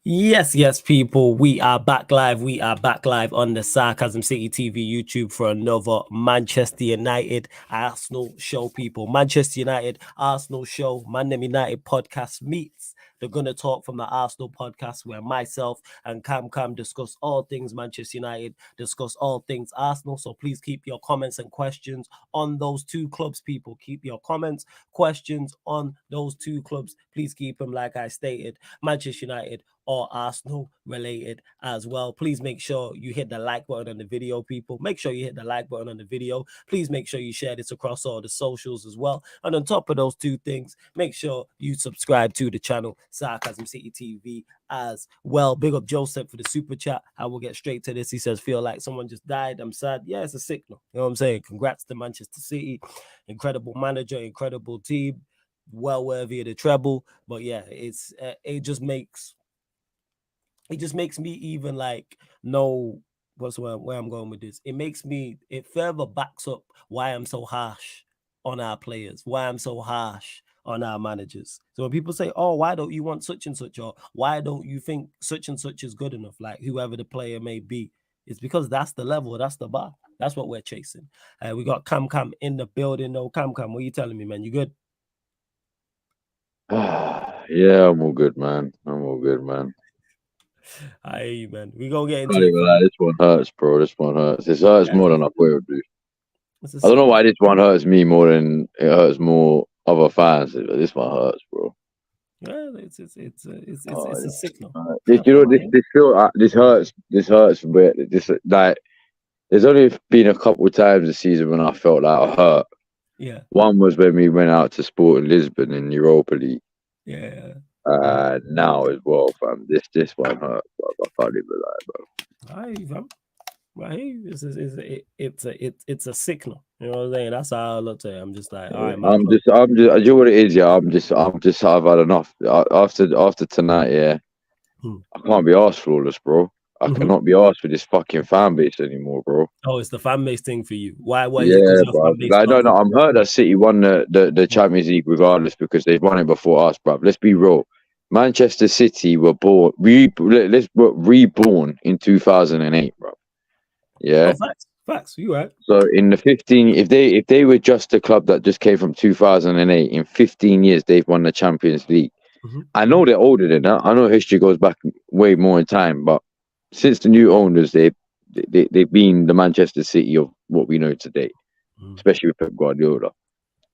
Yes, people. We are back live. We are back live on the Sarcasm City TV YouTube for another Manchester United Arsenal show, people. Manchester United Arsenal show, Man United podcast meets the Gonna Talk from the Arsenal podcast, where myself and Cam discuss all things Manchester United, discuss all things Arsenal. So please keep your comments and questions on those two clubs, people. Keep your comments, questions on those two clubs. Please keep them, like I stated, Manchester United or Arsenal related as well. Please make sure you hit the like button on the video, people. Make sure you hit the like button on the video. Please make sure you share this across all the socials as well. And on top of those two things, make sure you subscribe to the channel Sarcasm City TV as well. Big up Joseph for the super chat. I will get straight to this. He says, feel like someone just died. I'm sad. Yeah, it's a signal. You know what I'm saying? Congrats to Manchester City. Incredible manager, incredible team. Well worthy of the treble. But yeah, it just makes me even like know where I'm going with this. It further backs up why I'm so harsh on our players, why I'm so harsh on our managers. So when people say, oh, why don't you want such and such, or why don't you think such and such is good enough, like whoever the player may be, it's because that's the level, that's the bar, that's what we're chasing. We got Cam in the building. No, Cam, what are you telling me, man? You good? Yeah, I'm all good, man. I'm all good, man. I hear you, man. We gonna get into Can't it even from lie, this one hurts, bro. This one hurts. This hurts yeah, more than I thought it would do. it's a I don't know signal. why this one hurts me more than it hurts more other fans. But this one hurts, bro. Well, it's a signal. This, Fair you play, know, man. this feel, this hurts. This hurts. But this like, there's only been a couple of times this season when I felt like I hurt. Yeah, One was when we went out to Sporting Lisbon in Europa League. yeah. Now as well, fam. This one hurts. Bro. I can't even lie, bro. I fam. Right, it's a signal. You know what I'm saying? That's how I look at it. I'm just like, all right, my club. You know what it is, yeah. I've had enough. After tonight, yeah. Hmm. I can't be asked flawless, bro. I Mm-hmm. cannot be asked for this fucking fan base anymore, bro. Oh, it's the fan base thing for you. Why? What is it? Because Yeah, your bro. fan base Like, not no, good. I'm hurt that City won the Champions League regardless because they've won it before us, bro. Let's be real. Manchester City were reborn in 2008, bro. Oh, Yeah. facts. You right? So in the 15, if they were just a club that just came from 2008, in 15 years they've won the Champions League. Mm-hmm. I know they're older than that. I know history goes back way more in time, but since the new owners, they've been the Manchester City of what we know today, especially with Pep Guardiola.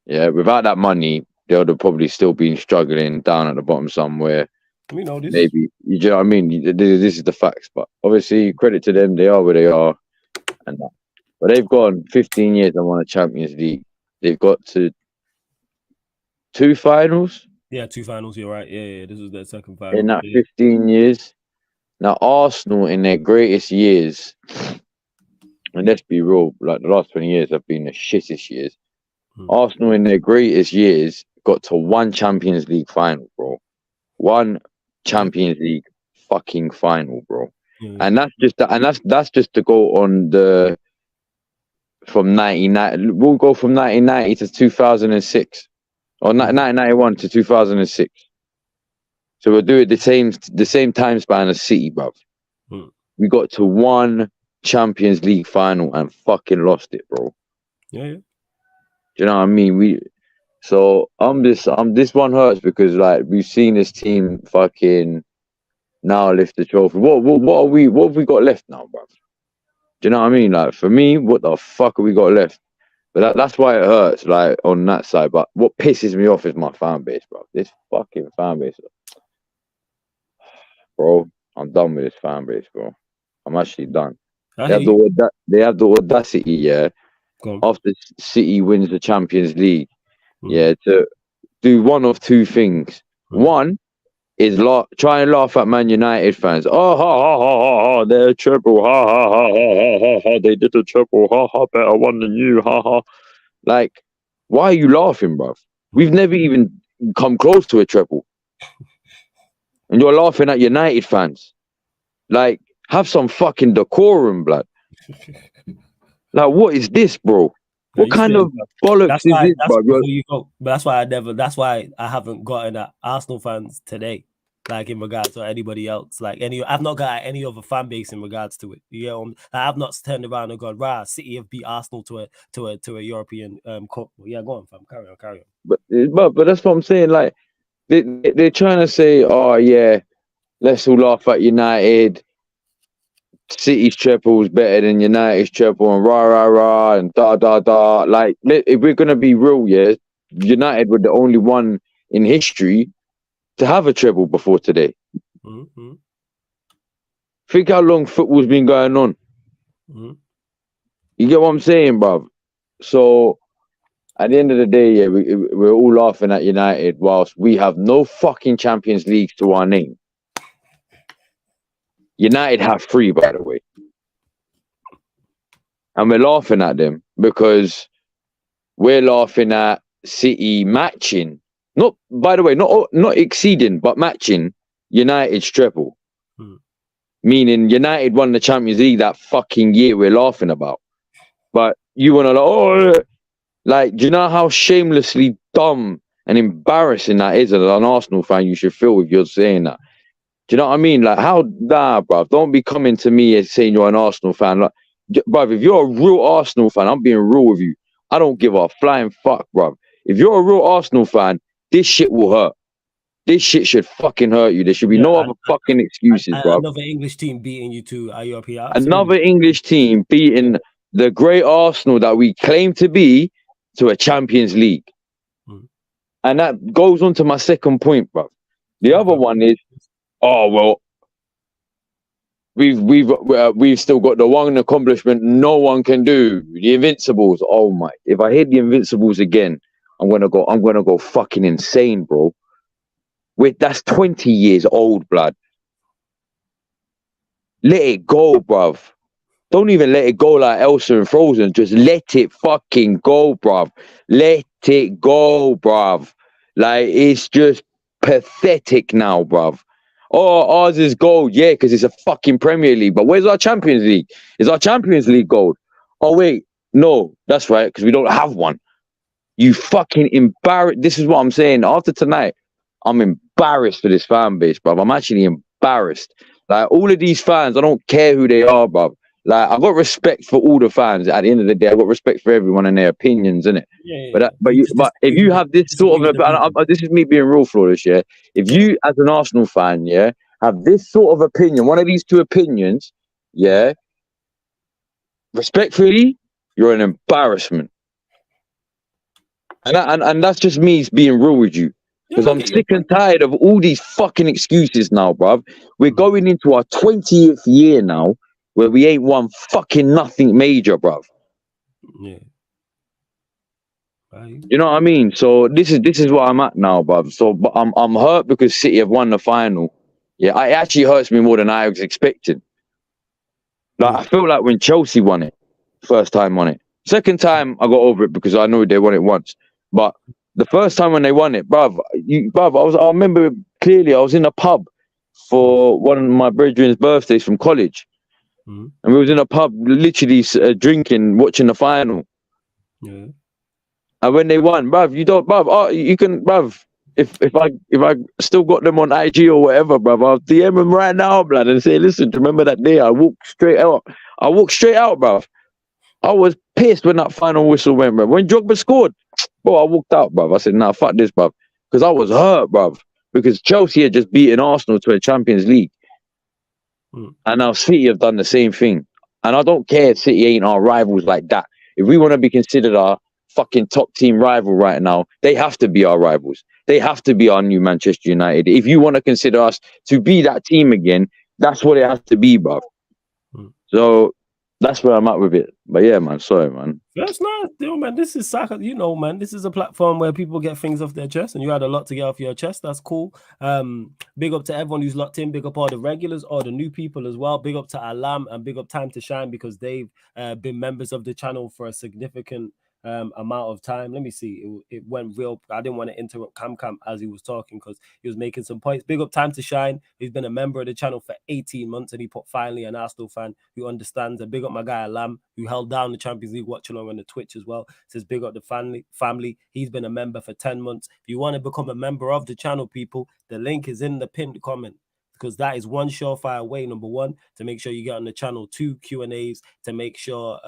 Yeah, without that money, they would have probably still been struggling down at the bottom somewhere. We know this. Maybe you know what I mean. This is the facts, but obviously credit to them. They are where they are, and that. But they've gone 15 years and won a Champions League. They've got to 2 finals Yeah, 2 finals. You're right. Yeah. This is their second in final. that Yeah. 15 years. Now, Arsenal in their greatest years, and let's be real, like the last 20 years have been the shittest years. Arsenal in their greatest years got to one Champions League final, bro. One Champions League fucking final, bro. Yeah. And that's just to go on the from 1990. We'll go from 1990 to 2006, or 1991 to 2006. So we'll do it the same time span as City, bruv. We got to one Champions League final and fucking lost it, bro. Yeah. Do you know what I mean? This one hurts because like we've seen this team fucking now lift the trophy. What have we got left now, bruv? Do you know what I mean? Like for me, what the fuck have we got left? But that's why it hurts, like on that side. But what pisses me off is my fan base, bro. This fucking fan base, bro. I'm done with this fan base, bro. I'm actually done. They have the audacity, yeah. After City wins the Champions League, yeah, to do one of two things. One is try and laugh at Man United fans. Oh, ha, ha, ha, ha, ha, they're triple. Ha, ha, ha, ha, ha, ha, they did a triple. Ha, ha, better one than you. Ha, ha. Like, why are you laughing, bruv? We've never even come close to a triple. And you're laughing at United fans. Like, have some fucking decorum, blood. Like, what is this, bro? What kind of bollocks is this, bro? That's why I haven't gotten at Arsenal fans today. like in regards to anybody else. Like I've not got any other fan base in regards to it. You know, I've not turned around and gone, "Rah, City have beat Arsenal to a European cup." Yeah, go on, fam. Carry on. But that's what I'm saying. Like they're trying to say, "Oh yeah, let's all laugh at United. City's treble is better than United's treble, and rah and da. Like, if we're gonna be real, yeah, United were the only one in history to have a treble before today. Mm-hmm. Think how long football's been going on. Mm-hmm. You get what I'm saying, bruv? So at the end of the day, yeah, we're all laughing at United whilst we have no fucking Champions League to our name. United have 3, by the way. And we're laughing at them because we're laughing at City matching. Not, by the way, not exceeding, but matching United's treble. Meaning United won the Champions League that fucking year we're laughing about. But you want to do you know how shamelessly dumb and embarrassing that is as an Arsenal fan you should feel if you're saying that? Do you know what I mean? Like, bruv, don't be coming to me and saying you're an Arsenal fan. Like, bruv, if you're a real Arsenal fan, I'm being real with you. I don't give a flying fuck, bruv. If you're a real Arsenal fan, this shit will hurt. This shit should fucking hurt you. There should be no other fucking excuses, bruv. Another English team beating you to European. Another English team beating the great Arsenal that we claim to be to a Champions League. And that goes on to my second point, bruv. The other one is, we've still got the one accomplishment no one can do, the Invincibles. Oh my! If I hear the Invincibles again, I'm gonna go fucking insane, bro. That's 20 years old, blood. Let it go, bruv. Don't even let it go like Elsa and Frozen. Just let it fucking go, bruv. Let it go, bruv. Like, it's just pathetic now, bruv. Oh, ours is gold, yeah, because it's a fucking Premier League. But where's our Champions League? Is our Champions League gold? Oh, wait. No, that's right, because we don't have one. You fucking embarrassed. This is what I'm saying. After tonight, I'm embarrassed for this fan base, bruv. I'm actually embarrassed. Like, all of these fans, I don't care who they are, bruv. Like, I've got respect for all the fans. At the end of the day, I've got respect for everyone and their opinions, innit? Yeah. But if you have this sort of, this is me being real, Flawless, yeah? If you, as an Arsenal fan, yeah, have this sort of opinion, one of these two opinions, yeah, respectfully, you're an embarrassment. And that's just me being real with you. Because I'm sick and tired of all these fucking excuses now, bruv. We're going into our 20th year now where we ain't won fucking nothing major, bruv. Yeah. You know what I mean? So this is what I'm at now, bruv. So but I'm hurt because City have won the final. Yeah, it actually hurts me more than I was expecting. Like, I feel like when Chelsea won it, first time won it. Second time I got over it because I know they won it once. But the first time when they won it, bruv, I remember clearly I was in a pub for one of my brethren's birthdays from college. And we was in a pub literally drinking, watching the final. Yeah. And when they won, bruv, you can, bruv, if I still got them on IG or whatever, bruv, I'll DM them right now, blood, and say, listen, remember that day I walked straight out, bruv. I was pissed when that final whistle went, bruv. When Drogba scored, bro, I walked out, bruv. I said, nah, fuck this, bruv. Because I was hurt, bruv. Because Chelsea had just beaten Arsenal to a Champions League. And now City have done the same thing. And I don't care if City ain't our rivals like that. If we want to be considered our fucking top team rival right now, they have to be our rivals. They have to be our new Manchester United. If you want to consider us to be that team again, that's what it has to be, bruv. So that's where I'm at with it. But yeah, man, sorry, man. That's nice, yo, man. This is Sarcasm. You know, man, this is a platform where people get things off their chest, and you had a lot to get off your chest. That's cool. Big up to everyone who's locked in. Big up all the regulars, all the new people as well. Big up to Alam and big up Time to Shine because they've been members of the channel for a significant amount of time. Let me see. It went real. I didn't want to interrupt Cam as he was talking because he was making some points. Big up Time to Shine. He's been a member of the channel for 18 months and he put finally an Arsenal fan who understands. And big up my guy Alam, who held down the Champions League watch along on the Twitch as well. Says big up the family. He's been a member for 10 months. If you want to become a member of the channel, people, the link is in the pinned comment. Because that is one surefire way, number one, to make sure you get on the channel, 2 Q&As, to make sure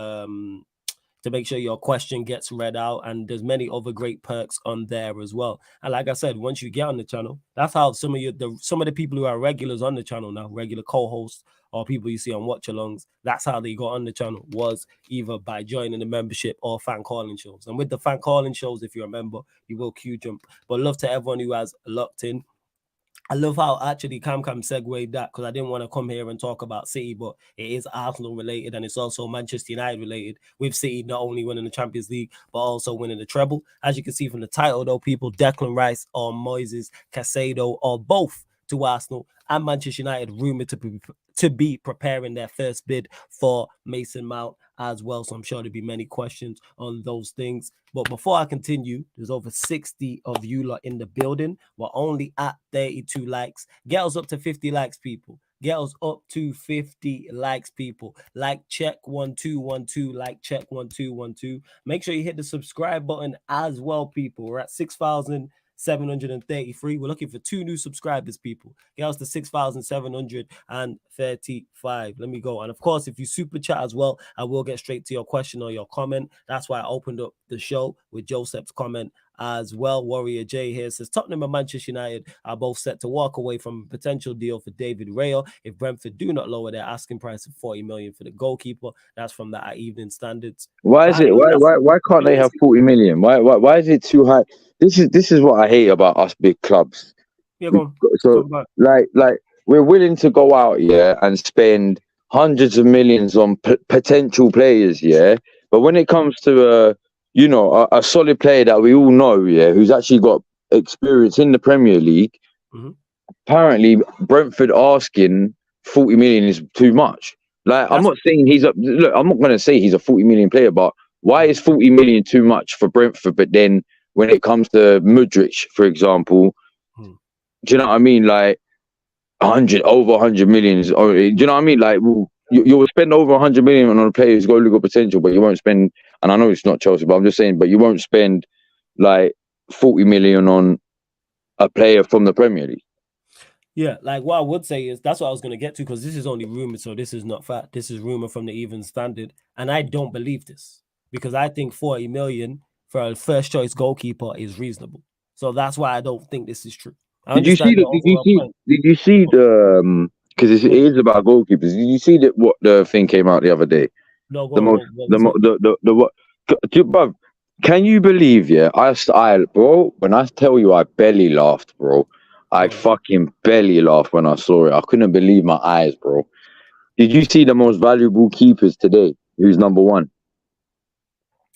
your question gets read out, and there's many other great perks on there as well. And like I said, once you get on the channel, that's how some of the people who are regulars on the channel now, regular co-hosts or people you see on watch-alongs, that's how they got on the channel, was either by joining the membership or fan calling shows. And with the fan calling shows, if you remember, you will queue jump. But love to everyone who has locked in. I love how actually Cam segued that, because I didn't want to come here and talk about City, but it is Arsenal related and it's also Manchester United related, with City not only winning the Champions League, but also winning the treble. As you can see from the title, though, people, Declan Rice or Moises Caicedo or both to Arsenal and Manchester United rumored to be preparing their first bid for Mason Mount as well. So I'm sure there'll be many questions on those things. But before I continue, there's over 60 of you lot in the building. We're only at 32 likes. Get us up to 50 likes, people. Get us up to 50 likes, people. Like check 1212. Like check 1212. Make sure you hit the subscribe button as well, people. We're at 6,733. We're looking for 2 new subscribers, people. Get us to 6,735. Let me go. And of course, if you super chat as well, I will get straight to your question or your comment. That's why I opened up the show with Joseph's comment as well. Warrior J here says Tottenham and Manchester United are both set to walk away from a potential deal for David Raya if Brentford do not lower their asking price of 40 million for the goalkeeper. That's from the Evening Standards. Why is it? Why can't they have 40 million? Why is it too high? This is what I hate about us big clubs. Yeah, go on. So like we're willing to go out and spend hundreds of millions on potential players, but when it comes to a solid player that we all know, who's actually got experience in the Premier League, apparently Brentford asking 40 million is too much. I'm not saying I'm not going to say he's a 40 million player, but why is 40 million too much for Brentford? But then when it comes to Mudryk, for example, do you know what I mean? Like over 100 million. Do you know what I mean? Like, you'll spend over 100 million on a player who's got legal potential, but you won't spend. And I know it's not Chelsea, but I'm just saying, but you won't spend like 40 million on a player from the Premier League. Yeah, like what I would say is that's what I was going to get to, because this is only rumor, so this is not fact. This is rumor from the Evening Standard, and I don't believe this, because I think 40 million for a first choice goalkeeper is reasonable. So that's why I don't think this is true. Did you see the because it is about goalkeepers? Did you see that what the thing came out the other day? No, bro, can you believe? Bro, when I tell you I barely laughed, bro. I fucking barely laughed when I saw it. I couldn't believe my eyes, bro. Did you see the most valuable keepers today? Who's number one?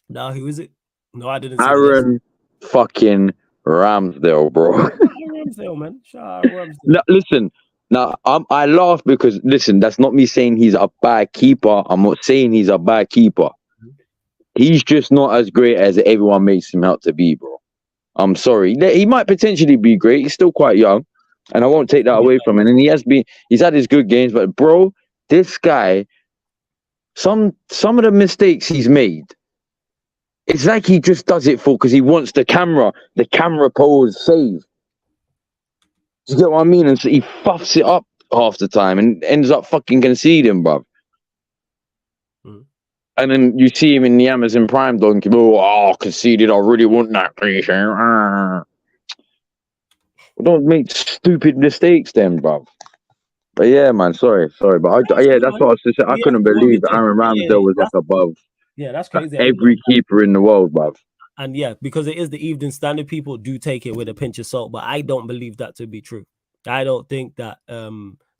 No, who is it? No, I didn't see Aaron fucking Ramsdale, bro. Ramsdale, man. Shout out Ramsdale. No, listen, now I laugh because listen, that's not me saying he's a bad keeper. I'm not saying he's a bad keeper. He's just not as great as everyone makes him out to be, bro. I'm sorry. He might potentially be great. He's still quite young, and I won't take that away from him. And he's had his good games, but bro, this guy, some of the mistakes he's made, it's like he just does it because he wants the camera pose save. Do you get what I mean? And so he fuffs it up half the time and ends up fucking conceding, bruv. And then you see him in the Amazon Prime donkey. Conceded. I really want that. Don't make stupid mistakes, then, bruv. But yeah, man, sorry, but that's what I was just saying. I couldn't believe Aaron Ramsdale was like above. Yeah, that's crazy. Every keeper in the world, bruv. And yeah, because it is the Evening Standard, people do take it with a pinch of salt. But I don't believe that to be true. I don't think that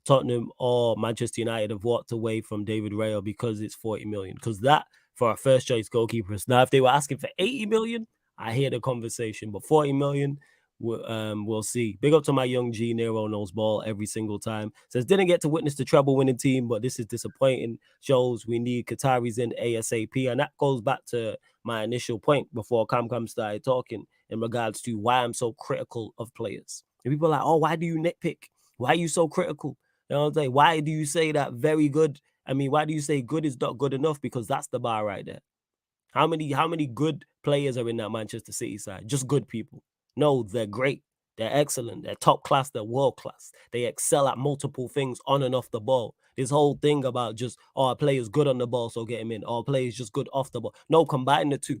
Tottenham or Manchester United have walked away from David Raya because it's 40 million. Because that, for our first choice goalkeepers. Now, if they were asking for 80 million, I hear the conversation. But 40 million, We'll see. Big up to my young G. Nero knows ball every single time. Says didn't get to witness the treble winning team, but this is disappointing. Shows we need Qataris in ASAP, and that goes back to my initial point before Cam started talking in regards to why I'm so critical of players. And people are like, oh, why do you nitpick? Why are you so critical? You know what I'm saying? Why do you say that very good? I mean, why do you say good is not good enough? Because that's the bar right there. How many good players are in that Manchester City side? Just good people. No, they're great. They're excellent. They're top class. They're world class. They excel at multiple things on and off the ball. This whole thing about just, oh, a player's good on the ball, so get him in. Or a player's just good off the ball. No, combine the two.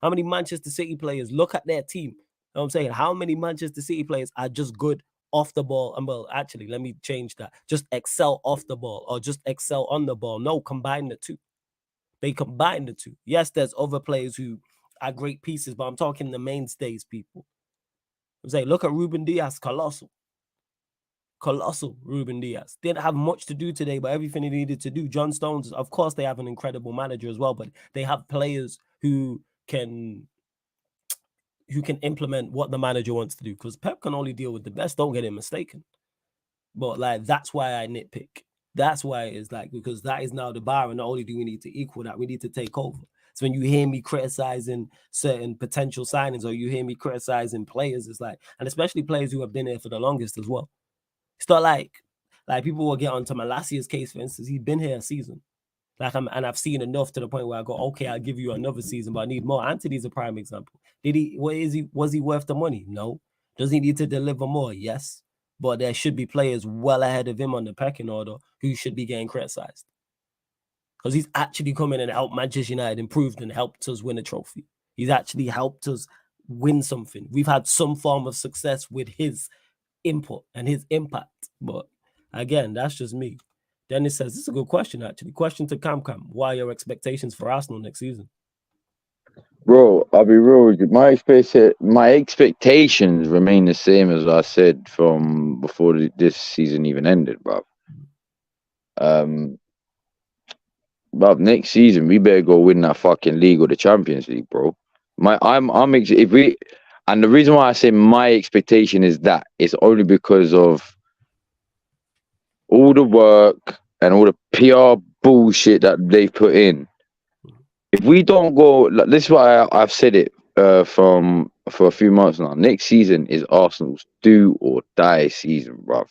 How many Manchester City players, look at their team. You know what I'm saying? How many Manchester City players are just good off the ball? And well, actually, let me change that. Just excel off the ball or just excel on the ball. No, combine the two. They combine the two. Yes, there's other players who are great pieces, but I'm talking the mainstays, people. I'm saying, look at Ruben Diaz, colossal Ruben Diaz. Didn't have much to do today, but everything he needed to do. John Stones, of course, they have an incredible manager as well, but they have players who can implement what the manager wants to do. Because Pep can only deal with the best. Don't get it mistaken. But like that's why I nitpick. That's why it's like, because that is now the bar, and not only do we need to equal that, we need to take over. So when you hear me criticizing certain potential signings, or you hear me criticizing players, it's like, and especially players who have been here for the longest as well. It's not like people will get onto Malacia's case, for instance. He's been here a season. And I've seen enough to the point where I go, okay, I'll give you another season, but I need more. Anthony's a prime example. Was he worth the money? No. Does he need to deliver more? Yes. But there should be players well ahead of him on the pecking order who should be getting criticized. Because he's actually come in and helped Manchester United improve and helped us win a trophy. He's actually helped us win something. We've had some form of success with his input and his impact. But again, that's just me. Dennis says, this is a good question, actually. Question to Cam. What are your expectations for Arsenal next season? Bro, I'll be real with you. My expectations remain the same as I said from before this season even ended, bro. But next season we better go win that fucking league or the Champions League, bro. And the reason why I say my expectation is that it's only because of all the work and all the PR bullshit that they've put in. If we don't go, this is why I've said it for a few months now. Next season is Arsenal's do or die season, bruv.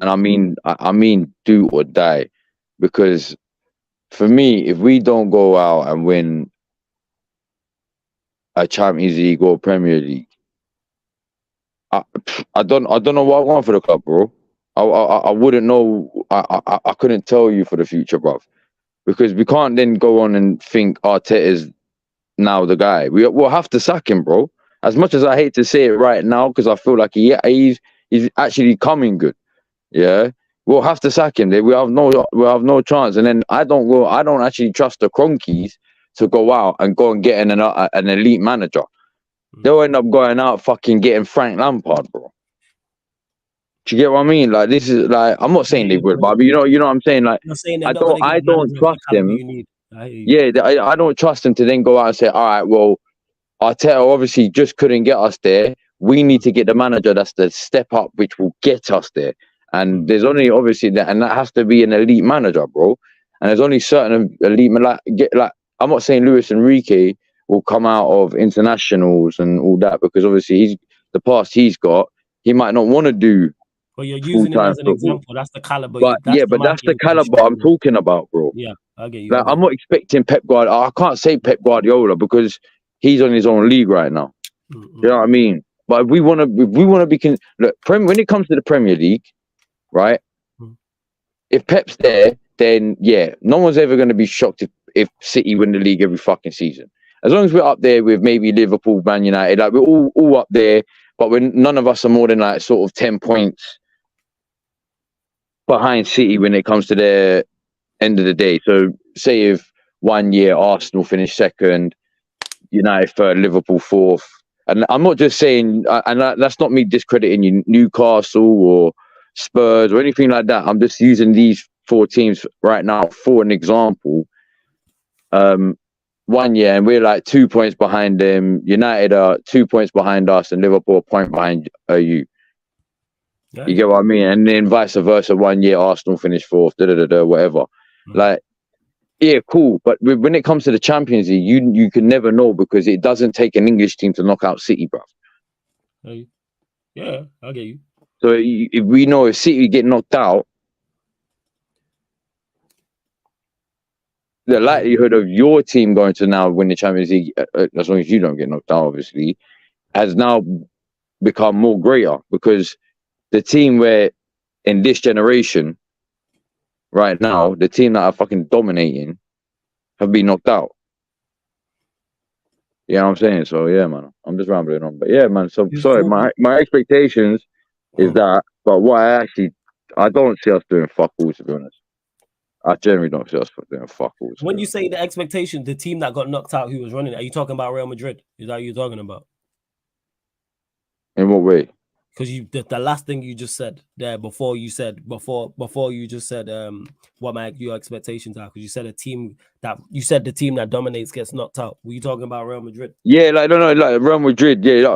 And I mean do or die, because for me, if we don't go out and win a Champions League or Premier League, I don't know what I want for the club, bro. I wouldn't know. I couldn't tell you for the future, bruv, because we can't then go on and think Arteta's now the guy. We'll have to sack him, bro. As much as I hate to say it right now, because I feel like he's actually coming good. Yeah, we'll have to sack him. We'll have no chance. And then I don't actually trust the Cronkies to go out and get an elite manager. They'll end up going out fucking getting Frank Lampard, bro. Do you get what I mean? Like, this is like, I'm not saying they would, but you know what I'm saying. Like, I don't trust him. Yeah, I don't trust him to then go out and say, all right, well, Arteta obviously just couldn't get us there. We need to get the manager that's the step up, which will get us there. And there's only obviously that, and that has to be an elite manager, bro. And there's only certain elite, I'm not saying Luis Enrique will come out of internationals and all that, because obviously the past he's got, he might not want to do. Well, you're using him as an example. That's the caliber. But that's the caliber I'm talking about, bro. Yeah, I get you. Like, I'm not expecting Pep Guardiola. I can't say Pep Guardiola because he's on his own league right now. You know what I mean? But if we want to be look, when it comes to the Premier League, right? If Pep's there, then yeah, no one's ever going to be shocked if City win the league every fucking season. As long as we're up there with maybe Liverpool, Man United, like we're all up there, but none of us are more than like sort of 10 points behind City when it comes to their end of the day. So say if 1 year Arsenal finish second, United third, Liverpool fourth, and I'm not just saying, and that's not me discrediting Newcastle or Spurs or anything like that. I'm just using these 4 teams right now for an example. 1 year, and we're like 2 points behind them. United are 2 points behind us, and Liverpool a point behind you. Yeah, you get what I mean? And then vice versa. 1 year, Arsenal finish fourth, whatever. Like, yeah, cool. But when it comes to the Champions League, you can never know because it doesn't take an English team to knock out City, bro. Yeah, I get you. So if we know if City get knocked out, the likelihood of your team going to now win the Champions League, as long as you don't get knocked out, obviously, has now become more greater because the team where in this generation, right now, the team that are fucking dominating have been knocked out. You know what I'm saying? So yeah, man, I'm just rambling on. But yeah, man, so sorry, my expectations is that, but what I don't see us doing fuck all, to be honest. I generally don't see us doing fuck all. When you say the expectation, the team that got knocked out, who was running, are you talking about Real Madrid? Is that what you're talking about? In what way? Because the last thing you just said there before you just said what your expectations are, because you said the team that dominates gets knocked out. Were you talking about Real Madrid? Yeah, like like Real Madrid. Yeah.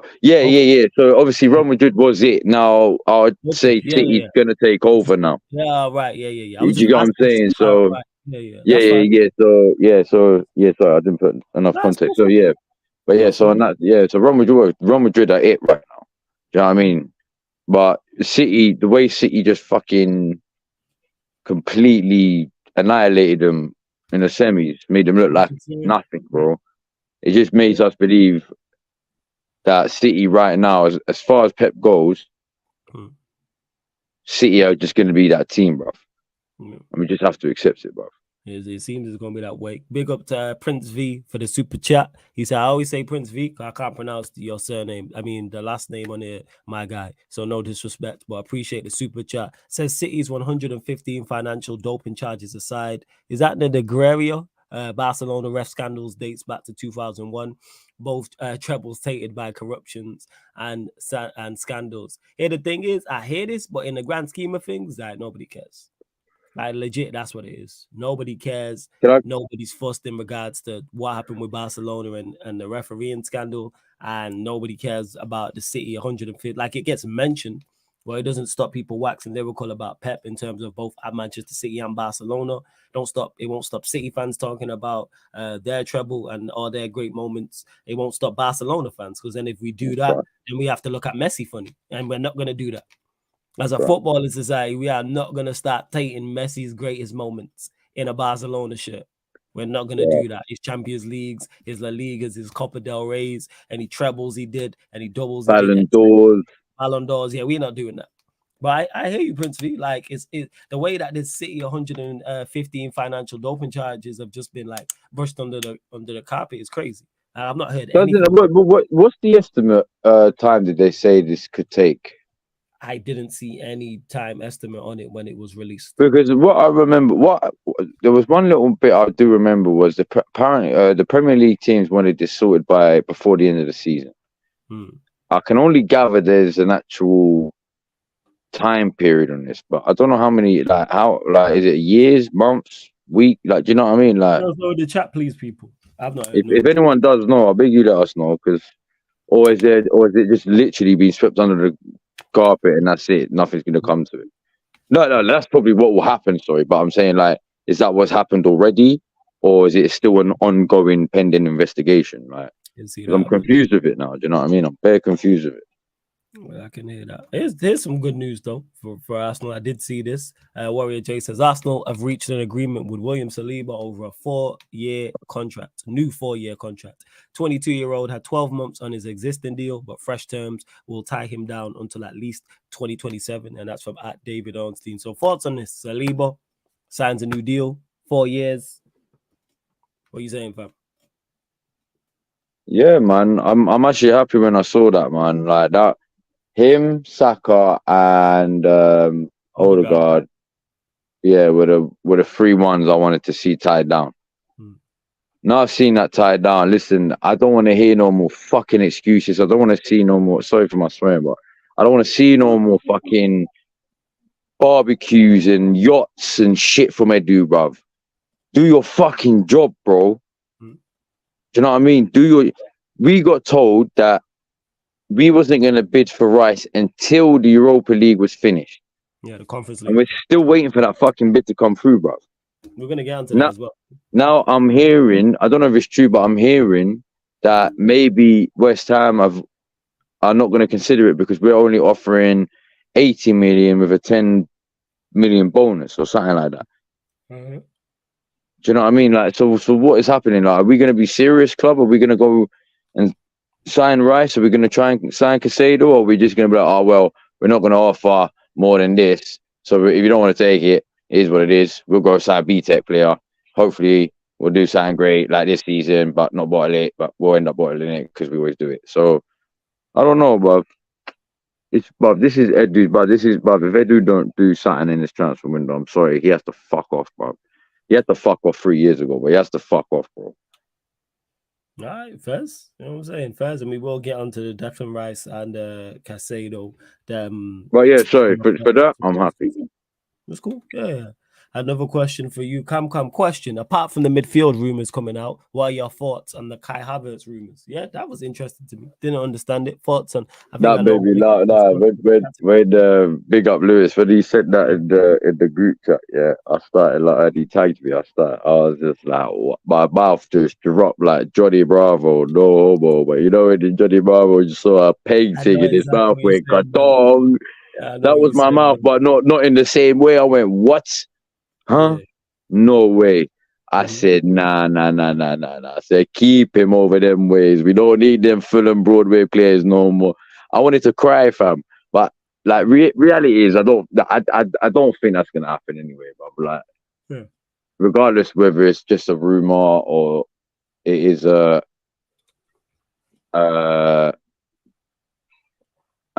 So obviously Real Madrid was it. Now I would say City's gonna take over now. Yeah, right. Yeah. Do you get what I'm saying? So right. Yeah. So sorry, I didn't put enough context. So yeah, but yeah. So on that, so Real Madrid are it right now. Do you know what I mean? But City, the way City just fucking completely annihilated them in the semis, made them look like nothing, bro. It just makes us believe that City right now, as far as Pep goes, City are just going to be that team, bro. And we just have to accept it, bro. It seems it's going to be that way. Big up to Prince V for the super chat. He said, I always say Prince V because I can't pronounce your surname. I mean, the last name on it, my guy. So no disrespect, but I appreciate the super chat. Says City's 115 financial doping charges aside. Is that the Gregorio? Barcelona ref scandals dates back to 2001. Both trebles tainted by corruptions and scandals. Here, the thing is, I hear this, but in the grand scheme of things, like, nobody cares. Like, legit, that's what it is. Nobody cares. Nobody's fussed in regards to what happened with Barcelona and the refereeing scandal, and nobody cares about the City 150. Like, it gets mentioned, but it doesn't stop people waxing lyrical about Pep in terms of both at Manchester City and Barcelona. It won't stop City fans talking about their treble and all their great moments. It won't stop Barcelona fans, because then if we do that, then we have to look at Messi funny, and we're not going to do that. As a footballing society, we are not going to start taking Messi's greatest moments in a Barcelona shirt. We're not going to do that. His Champions Leagues, his La Ligas, his Copa del Reyes, any trebles he did, any doubles he did. Ballon d'Ors. Yeah, we're not doing that. But I hear you, Prince V. Like, it's the way that this City 115 financial doping charges have just been like brushed under the carpet is crazy. I've not heard anything. What's the estimate time did they say this could take? I didn't see any time estimate on it when it was released. Because what I remember, there was one little bit I do remember was apparently the Premier League teams wanted this sorted before the end of the season. I can only gather there's an actual time period on this, but I don't know how many. Is it years, months, week? Like, do you know what I mean? Like, the chat, please, people. I've not. If anyone does know, I beg you let us know, because or is it just literally being swept under the carpet and that's it? Nothing's going to come to it. No, that's probably what will happen. Sorry, but I'm saying, like, is that what's happened already, or is it still an ongoing, pending investigation? Like, I'm confused with it now. Do you know what I mean? I'm very confused with it. Well, I can hear that. Here's some good news though for Arsenal. I did see this. Warrior J says Arsenal have reached an agreement with William Saliba over a 4-year contract, new 4-year contract. 22-year-old had 12 months on his existing deal, but fresh terms will tie him down until at least 2027, and that's from @David Ornstein. So thoughts on this? Saliba signs a new deal, 4 years. What are you saying, fam? Yeah, man. I'm actually happy when I saw that, man. Like that. Him, Saka, and Odegaard, yeah, were the 3 ones I wanted to see tied down. Now I've seen that tied down. Listen, I don't want to hear no more fucking excuses. I don't want to see no more. Sorry for my swearing, but I don't want to see no more fucking barbecues and yachts and shit from Edu, bruv. Do your fucking job, bro. Do you know what I mean? We got told that we wasn't going to bid for Rice until the Europa League was finished. Yeah, the Conference League. And we're still waiting for that fucking bid to come through, bro. We're going to get onto that as well. Now I'm hearing, I don't know if it's true, but I'm hearing that maybe West Ham are not going to consider it because we're only offering 80 million with a 10 million bonus or something like that. Mm-hmm. Do you know what I mean? Like, so what is happening? Like, are we going to be serious, club? Are we going to go and sign Rice? Are we going to try and sign Caicedo? Or are we just going to be like, oh, well, we're not going to offer more than this. So if you don't want to take it, it is what it is. We'll go sign B-Tech player. Hopefully, we'll do something great like this season, but not bottle it. But we'll end up bottling it because we always do it. So I don't know, bruv. This is Edu, but if Edu don't do something in this transfer window, I'm sorry, he has to fuck off, bruv. He had to fuck off 3 years ago, but he has to fuck off, bro. All right, Fez. You know what I'm saying? Fez, and we will get onto the Declan Rice and Caicedo. But yeah, sorry, for that, I'm happy. That's cool. Yeah. Another question for you. Question. Apart from the midfield rumors coming out, what are your thoughts on the Kai Havertz rumors? Yeah, that was interesting to me. Didn't understand it. Thoughts on that baby, when big up Lewis when he said that in the group chat. Yeah, I started like he tagged me. I was just like, what? My mouth just dropped like Johnny Bravo, no homo. But you know when in Johnny Bravo you saw a painting in his mouth with Kadong. That was my mouth, but not in the same way. I went, what? Huh? Yeah. No way. I said, nah. I said, keep him over them ways. We don't need them Fulham Broadway players no more. I wanted to cry, fam. But like reality is I don't think that's gonna happen anyway, but like regardless whether it's just a rumor or it is a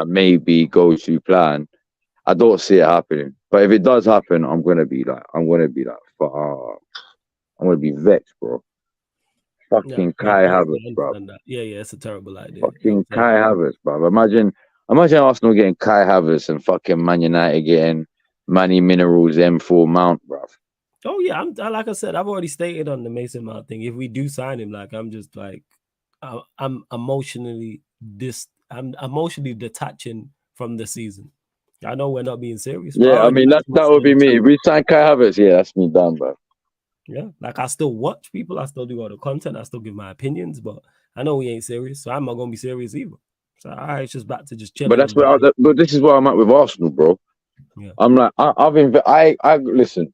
maybe go-to plan, I don't see it happening. But if it does happen, I'm gonna be like, fuck. I'm gonna be vexed, bro. Fucking Kai Havertz, bro. Yeah, it's a terrible idea. Fucking Kai Havertz, bro. Imagine Arsenal getting Kai Havertz and fucking Man United getting Manny Minerals M4 Mount, bro. Oh yeah, like I said, I've already stated on the Mason Mount thing. If we do sign him, like I'm just like, I'm emotionally detaching from the season. I know we're not being serious. Yeah, I mean that would be me. If we sign Kai Havertz, yeah, that's me done, bro. Yeah, like I still watch people, I still do all the content, I still give my opinions, but I know we ain't serious, so I'm not gonna be serious either. So it's just back to just chilling. But that's but this is where I'm at with Arsenal, bro. Yeah, I'm like I listen.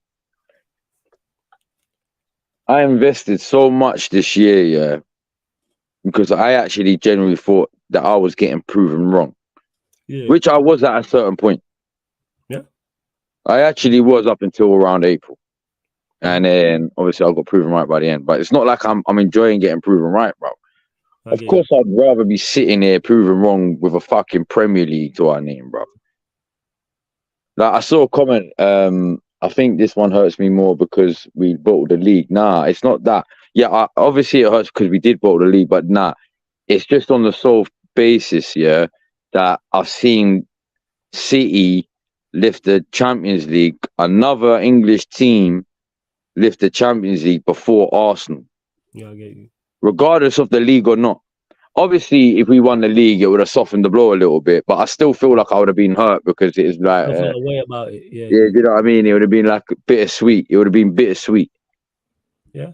I invested so much this year, yeah, because I actually genuinely thought that I was getting proven wrong, which I was at a certain point. Yeah, I actually was up until around April. And then obviously I got proven right by the end. But it's not like I'm enjoying getting proven right, bro. Of course, I'd rather be sitting here proven wrong with a fucking Premier League to our name, bro. Like I saw a comment. I think this one hurts me more because we bought the league. Nah, it's not that. Yeah, obviously it hurts because we did bought the league, but nah, it's just on the sole basis, yeah, that I've seen City lift the Champions League, another English team lift the Champions League before Arsenal. Yeah, I get you. Regardless of the league or not. Obviously, if we won the league, it would have softened the blow a little bit. But I still feel like I would have been hurt because it is like... I felt a way about it. Yeah, you know what I mean? It would have been like bittersweet. It would have been bittersweet. Yeah.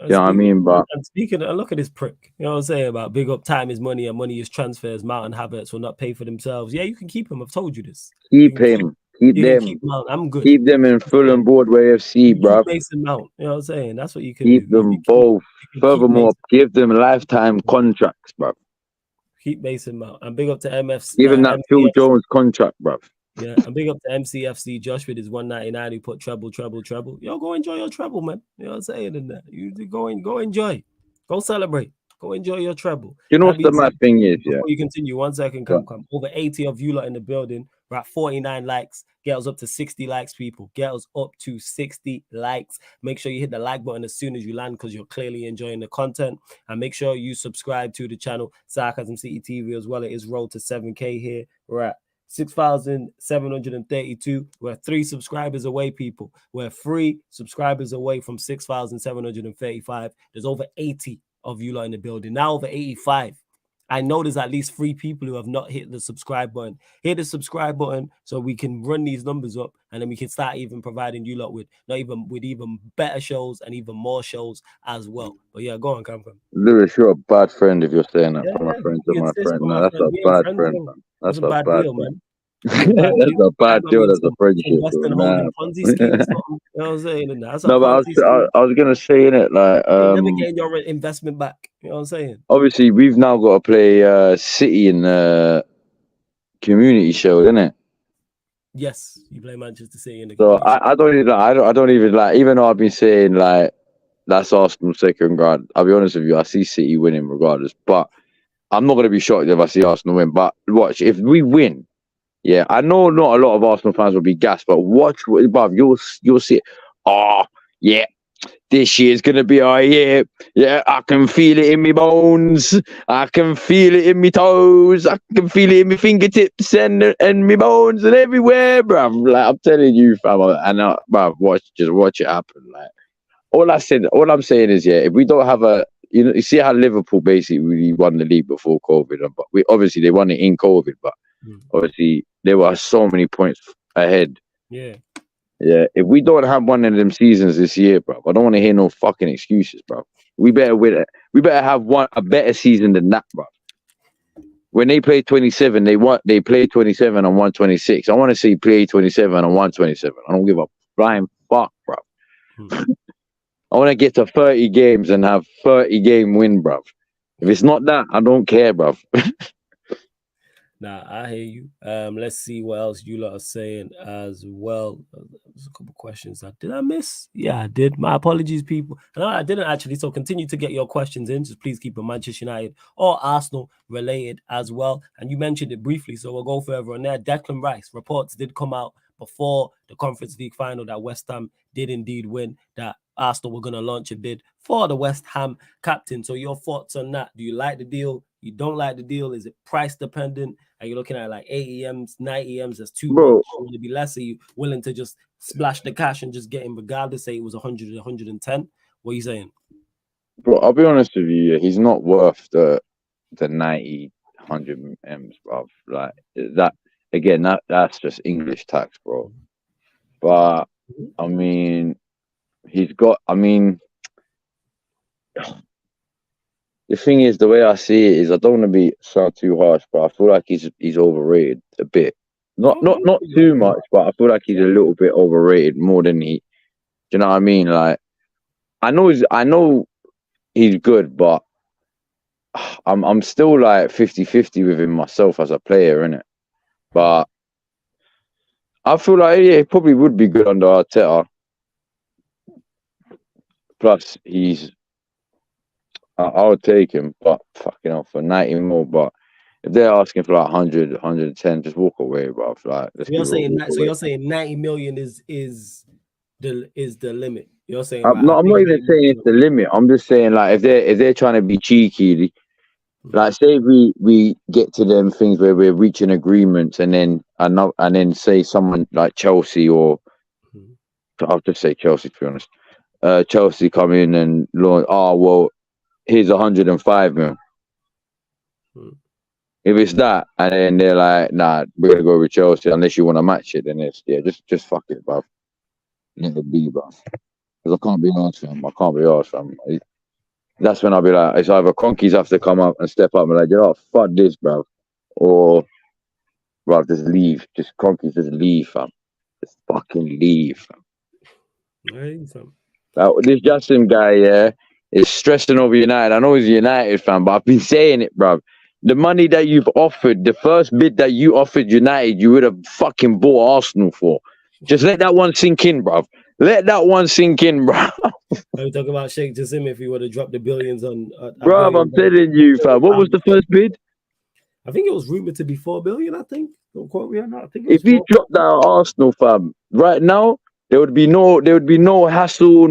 You know what I mean? But and speaking of, look at this prick. You know what I'm saying about big up time is money and money is transfers. Mount and Havertz will not pay for themselves. Yeah, you can keep him. I've told you this. Keep him. Keep them. Keep Mount. I'm good. Keep them in Fulham Broadway FC, bro. Mason Mount. You know what I'm saying? That's what you can keep them both. Furthermore, give them lifetime contracts, bro. Keep Mason Mount. And big up to MFC. Give him that Phil Jones contract, bro. Yeah, and big up to MCFC Josh with his 199 who put treble. Yo, go enjoy your treble, man. You know what I'm saying? In that, you go enjoy, go celebrate, go enjoy your treble. You know what the mad thing is, yeah. Before you continue, 1 second, come. Over 80 of you lot in the building. We're at 49 likes. Get us up to 60 likes, people. Get us up to 60 likes. Make sure you hit the like button as soon as you land because you're clearly enjoying the content. And make sure you subscribe to the channel Sarcasm City TV as well. It is rolled to 7K here. We're at 6,732. We're 3 subscribers away, people. We're 3 subscribers away from 6,735. There's over 80 of you lot in the building. Now over 85. I know there's at least 3 people who have not hit the subscribe button. Hit the subscribe button so we can run these numbers up, and then we can start even providing you lot with even better shows and even more shows as well. But yeah, go on, Cam. Lewis, you're a bad friend if you're saying that from a friend to my friend. No, that's a bad friend, man. That's a bad deal, man. That's a bad deal. That's a friendship. Investing holding Ponzi scheme or something. You know what I'm saying? That's a no, but I was gonna say in it, like you're never getting your investment back. You know what I'm saying? Obviously, we've now got to play City in the community shield, isn't it? Yes, you play Manchester City in the. So I don't even like. Even though I've been saying like that's Arsenal's second ground. I'll be honest with you. I see City winning regardless, but I'm not gonna be shocked if I see Arsenal win. But watch, if we win. Yeah, I know not a lot of Arsenal fans will be gassed, but watch, Bob, you'll see it. Oh, yeah, this year's going to be our year. Yeah, I can feel it in my bones. I can feel it in my toes. I can feel it in my fingertips and my bones and everywhere, bruv. Like, I'm telling you, fam. And, bruv, just watch it happen. Like, all I'm saying is, yeah, if we don't have you see how Liverpool basically won the league before COVID, but obviously they won it in COVID, but obviously there were so many points ahead. Yeah. If we don't have one of them seasons this year, bro, I don't want to hear no fucking excuses, bro. We better win it. We better have a better season than that, bro. When they play 27, they play 27 and 126. I want to see play 27 and 127. I don't give a flying fuck, bro. I want to get to 30 games and have 30 game win, bro. If it's not that, I don't care, bro. Nah, I hear you. Let's see what else you lot are saying as well. There's a couple questions. Did I miss? Yeah, I did. My apologies, people. No, I didn't actually. So continue to get your questions in. Just please keep it Manchester United or Arsenal related as well. And you mentioned it briefly, so we'll go further on there. Declan Rice, reports did come out before the Conference League final that West Ham did indeed win, that Arsenal were going to launch a bid for the West Ham captain. So your thoughts on that? Do you like the deal? You don't like the deal? Is it price dependent? Are you looking at like 80 M's, 90 M's? That's too much. You want to be less? Are you willing to just splash the cash and just get him regardless? Say it was 100, 110. What are you saying? Bro, I'll be honest with you. He's not worth the 90, 100 M's, bro. Like that again. That's just English tax, bro. But I mean, he's got. I mean. The thing is, the way I see it is, I don't want to sound too harsh, but I feel like he's overrated a bit. Not too much, but I feel like he's a little bit overrated more than he. Do you know what I mean? Like, I know he's good, but I'm still like 50-50 with him myself as a player, innit? But I feel like he probably would be good under Arteta. Plus, I would take him, but fucking hell, for 90 more. But if they're asking for like 100, 110, just walk away, bro. Like, you're saying 90 million is the limit. You're saying I'm not even saying it's the limit. I'm just saying like if they're trying to be cheeky, like say we get to them things where we're reaching agreements and then say someone like Chelsea or I'll just say Chelsea to be honest. Chelsea come in and launch. Oh well. Here's 105 million. If it's that, and then they're like, nah, we're gonna go with Chelsea unless you want to match it, then it's just fuck it, bro. Let it be, bro. Because I can't be arsed, fam. I can't be arsed, fam. That's when I'll be like, it's either Conkeys have to come up and step up and like, fuck this, bro, or bro, just leave. Just Conkeys, just leave, fam. Just fucking leave, fam. Right, fam. This Justin guy, yeah. Is stressing over United. I know he's a United fan, but I've been saying it, bro. The money that you've offered, the first bid that you offered United, you would have fucking bought Arsenal for. Just let that one sink in, bro. Let that one sink in, bro. Are you talking about Sheikh Jassim if he would have dropped the billions on... bro, I'm telling you, fam. What was the first bid? I think it was rumored to be 4 billion, I think. Don't quote me on that. I think if he dropped that Arsenal, fam, right now, there would be no hassle,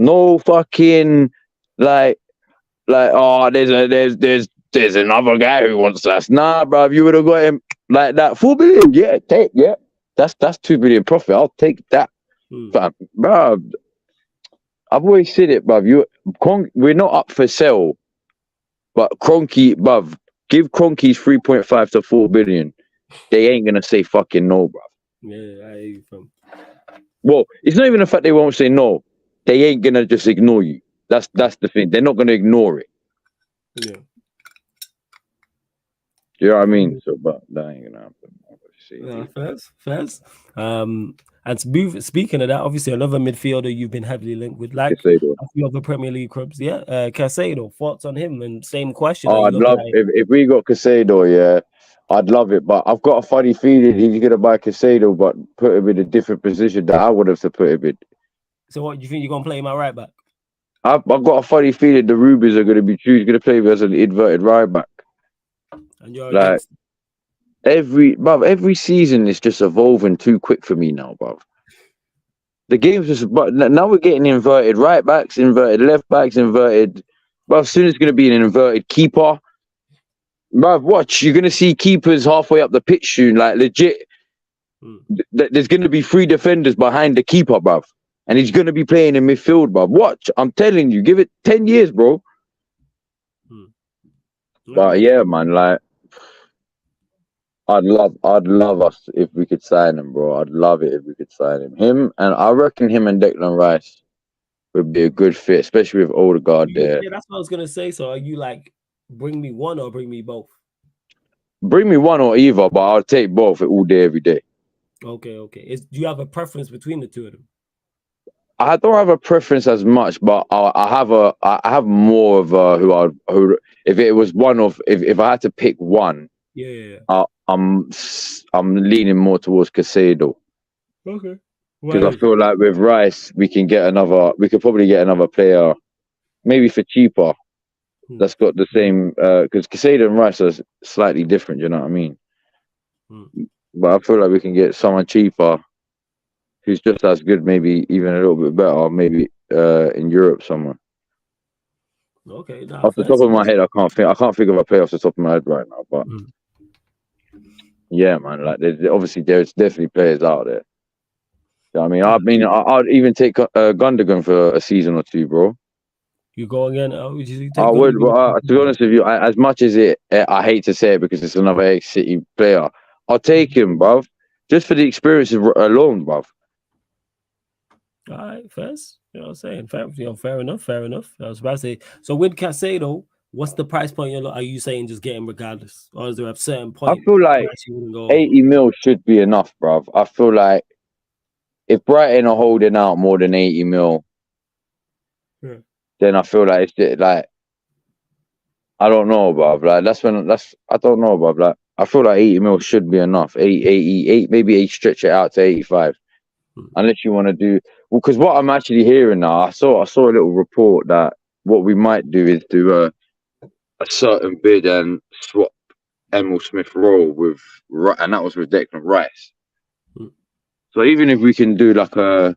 no fucking like oh there's another guy who wants us. Nah, bro, if you would have got him like that 4 billion, that's 2 billion profit. I'll take that, bro. I've always said it, bruv. We're not up for sale, but Kroenke, bruv, give Kroenke's 3.5 to 4 billion. They ain't gonna say fucking no, bruv. Yeah, I hear you, fam. Well, it's not even the fact they won't say no. They ain't gonna just ignore you. That's the thing. They're not gonna ignore it. Yeah. Do you know what I mean? So, but that ain't gonna happen. First. And speaking of that, obviously another midfielder you've been heavily linked with, like Caicedo. a few other Premier League clubs. Yeah, Caicedo. Thoughts on him? And same question. Oh, I'd love if we got Caicedo. Yeah, I'd love it. But I've got a funny feeling he's gonna buy Caicedo, but put him in a different position that I would have to put him in. So, what do you think you're gonna play him at right back? I've got a funny feeling the Rubies are gonna be gonna play him as an inverted right back. And you're like every season is just evolving too quick for me now, bruv. The game's just, but now we're getting inverted right backs, inverted left backs, inverted. Bruv, soon it's gonna be an inverted keeper. Bruv, watch, you're gonna see keepers halfway up the pitch soon, like legit. There's gonna be 3 defenders behind the keeper, bruv, and he's gonna be playing in midfield, bruv. Watch, I'm telling you, give it 10 years, bro. But yeah, man, like. I'd love us if we could sign him, bro. I'd love it if we could sign him. And I reckon him and Declan Rice would be a good fit, especially with Odegaard there. Yeah, that's what I was gonna say. So are you like, bring me one or bring me both? Bring me one or either, but I'll take both all day, every day. Okay. Do you have a preference between the two of them? I don't have a preference as much, but I have more of who if it was one of if I had to pick one. Yeah. I'm leaning more towards Caicedo. Okay. Because I feel like with Rice, we could probably get another player, maybe for cheaper. That's got the same. Because Caicedo and Rice are slightly different. You know what I mean? But I feel like we can get someone cheaper, who's just as good, maybe even a little bit better, maybe in Europe somewhere. Okay. Off the top of my head, I can't think of a player off the top of my head right now, but. Yeah, man. Like, there's definitely players out there. You know I mean, I'd even take Gundogan for a season or 2, bro. You go again? I would. But to be honest with you, as much as I hate to say it because it's another ex-City player, I'll take him, bruv. Just for the experience alone, bruv. All right, first. You know what I'm saying? Fair enough. I was about to say. So with Caicedo, what's the price point? Are you saying just get him regardless, or is there a certain point? I feel like 80 mil should be enough, bruv. I feel like if Brighton are holding out more than 80 mil, then I feel like it's like I don't know, bruv. Like I don't know, bruv. Like I feel like 80 mil should be enough. 88, maybe stretch it out to 85, unless you want to do. Well, because what I'm actually hearing now, I saw a little report that what we might do is do a certain bid and swap Emil Smith-Rowe and that was with Declan Rice. So even if we can do like I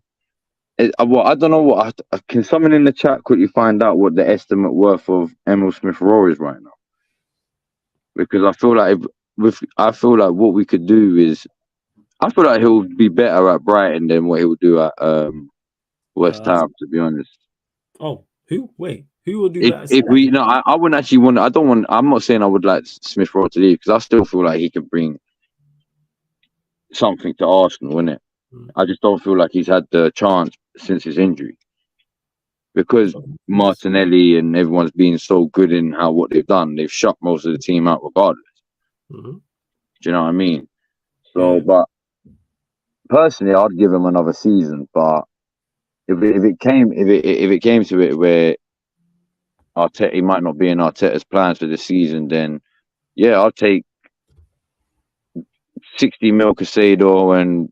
don't know what. Can someone in the chat quickly find out what the estimate worth of Emil Smith-Rowe is right now? Because I feel like what we could do is, I feel like he'll be better at Brighton than what he'll do at West Ham. To be honest. Oh, who? Wait. Who will do that? If we no, I wouldn't actually want. I don't want. I'm not saying I would like Smith-Rowe to leave because I still feel like he could bring something to Arsenal, innit? I just don't feel like he's had the chance since his injury because Martinelli and everyone's been so good in what they've done. They've shut most of the team out regardless. Do you know what I mean? So, but personally, I'd give him another season. But if it came to it where he might not be in Arteta's plans for the season, then yeah, I'll take 60 mil Caicedo and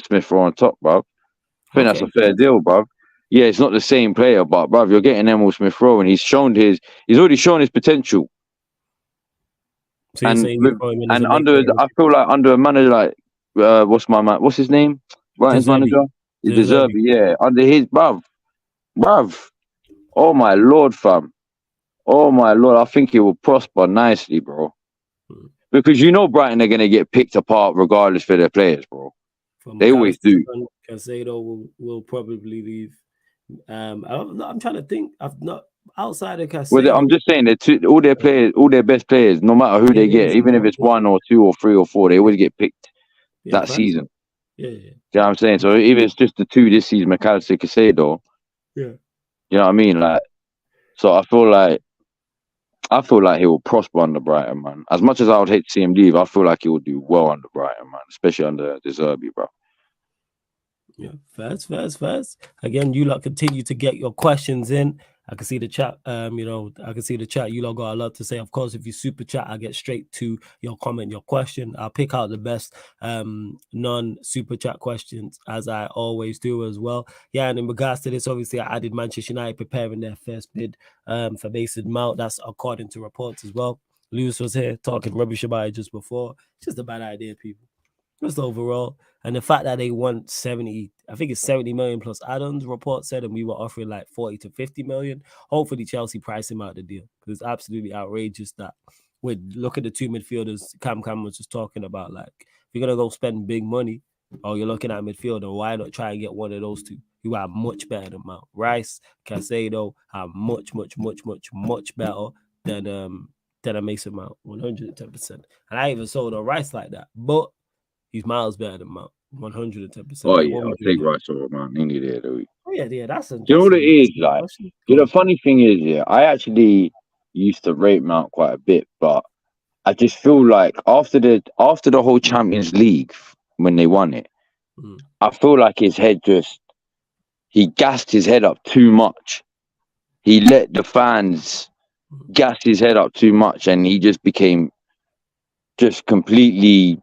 Smith-Rowe on top, bro. I think that's a fair deal, bro. Yeah, it's not the same player, but bro, you're getting Emil Smith-Rowe, and he's already shown his potential. So I feel like under a manager like what's his name? Brighton's manager? De Zerbi, yeah. Under his bruv. Oh my lord, fam. Oh my lord, I think he will prosper nicely, bro. Because Brighton are gonna get picked apart regardless for their players, bro. They always do. Caicedo will probably leave. I'm trying to think. I've not outside of Caicedo. Well, I'm just saying that all their players, all their best players, no matter who they get, even if it's 1 or 2 or 3 or 4, they always get picked that season. Yeah. You know what I'm saying? So if it's just the 2 this season, McAllister, Caicedo, yeah. You know what I mean? Like, so I feel like he will prosper under Brighton, man. As much as I would hate to see him leave, I feel like he will do well under Brighton, man, especially under De Zerbi, bro. Yeah, first. Again, you lot continue to get your questions in. I can see the chat. I can see the chat. You lot got a lot to say. Of course, if you super chat, I get straight to your comment, your question. I'll pick out the best non-super chat questions, as I always do as well. Yeah, and in regards to this, obviously, I added Manchester United preparing their first bid for Mason Mount. That's according to reports as well. Lewis was here talking rubbish about it just before. It's just a bad idea, people. Just overall. And the fact that they want 70 million plus add-ons, report said, and we were offering like 40 to 50 million. Hopefully Chelsea price him out the deal, because it's absolutely outrageous that look at the 2 midfielders Cam was just talking about. Like, if you're going to go spend big money, or you're looking at midfielder, why not try and get one of those 2 who are much better than Mount? Rice, Caicedo are much better than a Mason Mount, 110%. And I even sold on Rice like that, but he's miles better than Mount, 110%. Oh, yeah, I'll take Rice over Mount any day of the week. Oh, yeah, that's a... You know what it is, like? The funny thing is, yeah, I actually used to rate Mount quite a bit, but I just feel like after the whole Champions League, when they won it, I feel like his head he gassed his head up too much. He let the fans gas his head up too much, and he just became just completely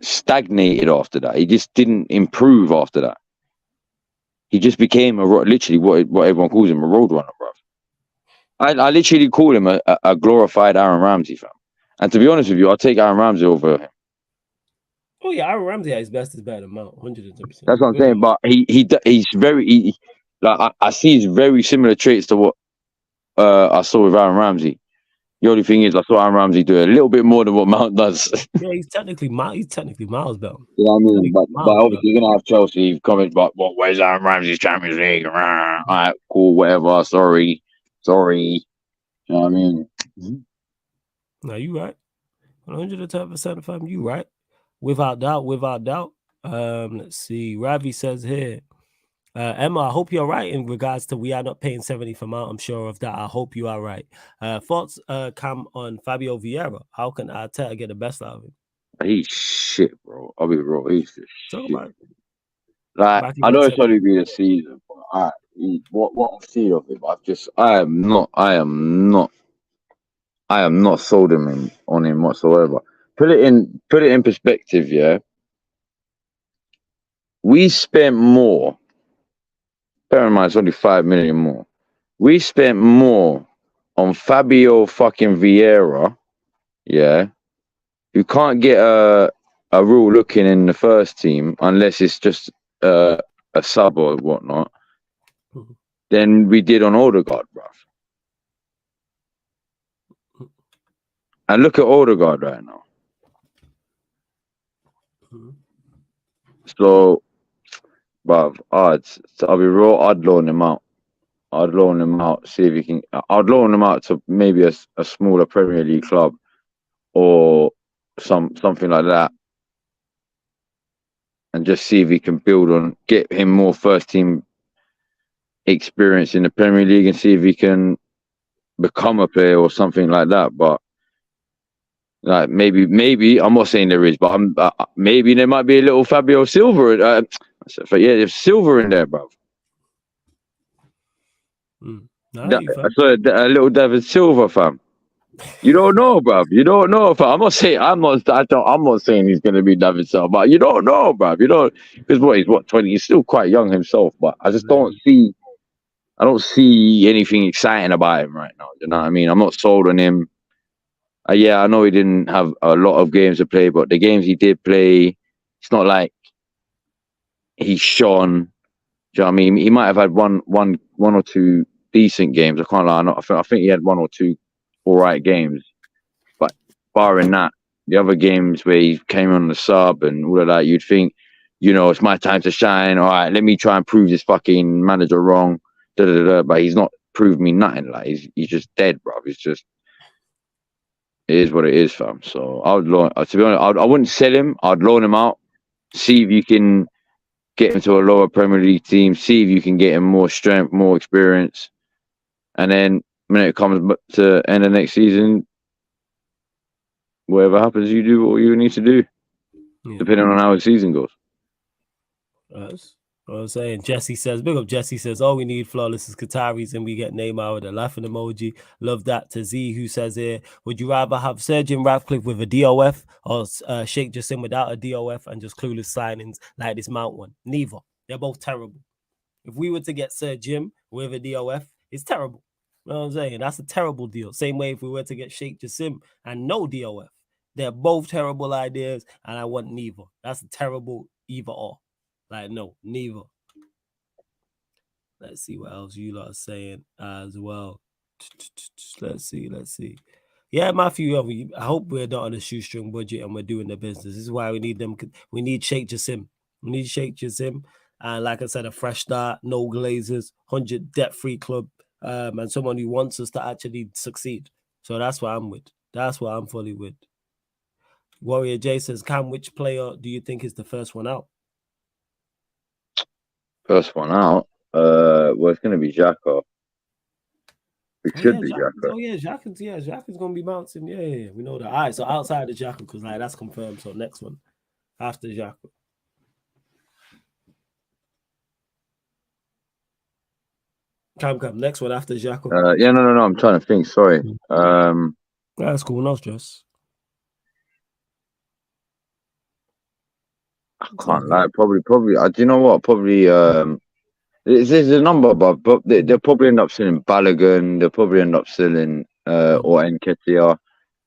stagnated after that. He just didn't improve after that. He just became literally what everyone calls him, a road runner, bro. I literally call him a glorified Aaron Ramsey, fam. And to be honest with you, I'll take Aaron Ramsey over him. Oh yeah, Aaron Ramsey at his best is better than Mount, 110%. That's what I'm saying. But he's very I see his very similar traits to what I saw with Aaron Ramsey. The only thing is, I saw Aaron Ramsey do a little bit more than what Mount does. Yeah, he's technically miles better. Yeah, I mean, but obviously you're gonna have Chelsea comment about where's Aaron Ramsey's Champions League? All right, cool, whatever. Sorry. You know what I mean? No, you right. 110%, fam. You right. Without doubt. Let's see. Ravi says here, Emma, I hope you're right in regards to we are not paying 70 for Mount. I'm sure of that. I hope you are right. Thoughts, Cam, on Fabio Vieira? How can Arteta get the best out of him? He's shit, bro. I'll be real. He's just shit. Like, I know it's only been a season, but what I've seen of him, I am not sold on him whatsoever. Put it in perspective, yeah. We spent more. Bear in mind, it's only 5 million more. We spent more on Fabio fucking Vieira, yeah, who can't get a real look in the first team unless it's just a sub or whatnot, than we did on Odegaard, bruv. And look at Odegaard right now. So, bruv, I'll be real, I'd loan him out. See if he can. I'd loan him out to maybe a smaller Premier League club or something like that, and just see if he can get him more first team experience in the Premier League, and see if he can become a player or something like that. But like maybe I'm not saying there is, but maybe there might be a little Fabio Silva. There's Silva in there, bro. A little David Silva, fam. You don't know, bruv. You don't know, fam. I'm not saying he's gonna be David Silva, but you don't know, bruv. You don't, because he's 20. He's still quite young himself, but I just don't see anything exciting about him right now. You know what I mean? I'm not sold on him. Yeah, I know he didn't have a lot of games to play, but the games he did play, it's not like he shone. Do you know what I mean? He might have had one or two decent games. I can't lie. I think he had 1 or 2 all right games, but barring that, the other games where he came on the sub and all of that, you'd think it's my time to shine. All right, let me try and prove this fucking manager wrong. But he's not proved me nothing. Like he's just dead, bro. It's just it is what it is, fam. So I would loan. To be honest, I wouldn't sell him. I'd loan him out. See if you can get him to a lower Premier League team. See if you can get him more strength, more experience, and then when it comes to end of next season, whatever happens, you do what you need to do, depending on how the season goes. That's what I'm saying. Jesse says, big up Jesse says, all we need flawless is Qataris and we get Neymar with a laughing emoji. Love that. To Z, who says here, would you rather have Sergeant Ratcliffe with a DOF or Sheikh Jassim without a DOF and just clueless signings like this Mount one? Neither. They're both terrible. If we were to get Sir Jim with a DOF, it's terrible. You know what I'm saying? That's a terrible deal. Same way if we were to get Sheikh Jassim and no DOF. They're both terrible ideas and I want neither. That's a terrible either or. Like, no, neither. Let's see what else you lot are saying as well. Let's see. Yeah, Matthew, I hope we're not on a shoestring budget and we're doing the business. This is why we need them. We need Sheikh Jassim. And like I said, a fresh start, no glazers, 100 debt-free club, and someone who wants us to actually succeed. So that's what I'm with. That's what I'm fully with. Warrior J says, Cam, which player do you think is the first one out? First one out? Well, it's going to be Xhaka. It should be Xhaka. Oh, yeah, Xhaka's going to be bouncing. Yeah, we know that. All right, so outside of Xhaka, because like that's confirmed. So next one, after Xhaka. Come. Next one after Xhaka. No. I'm trying to think. Sorry. That's cool. No stress. I can't lie. Probably. Do you know what? Probably. There's a number, but they'll probably end up selling Balogun. They'll probably end up selling or Nketiah.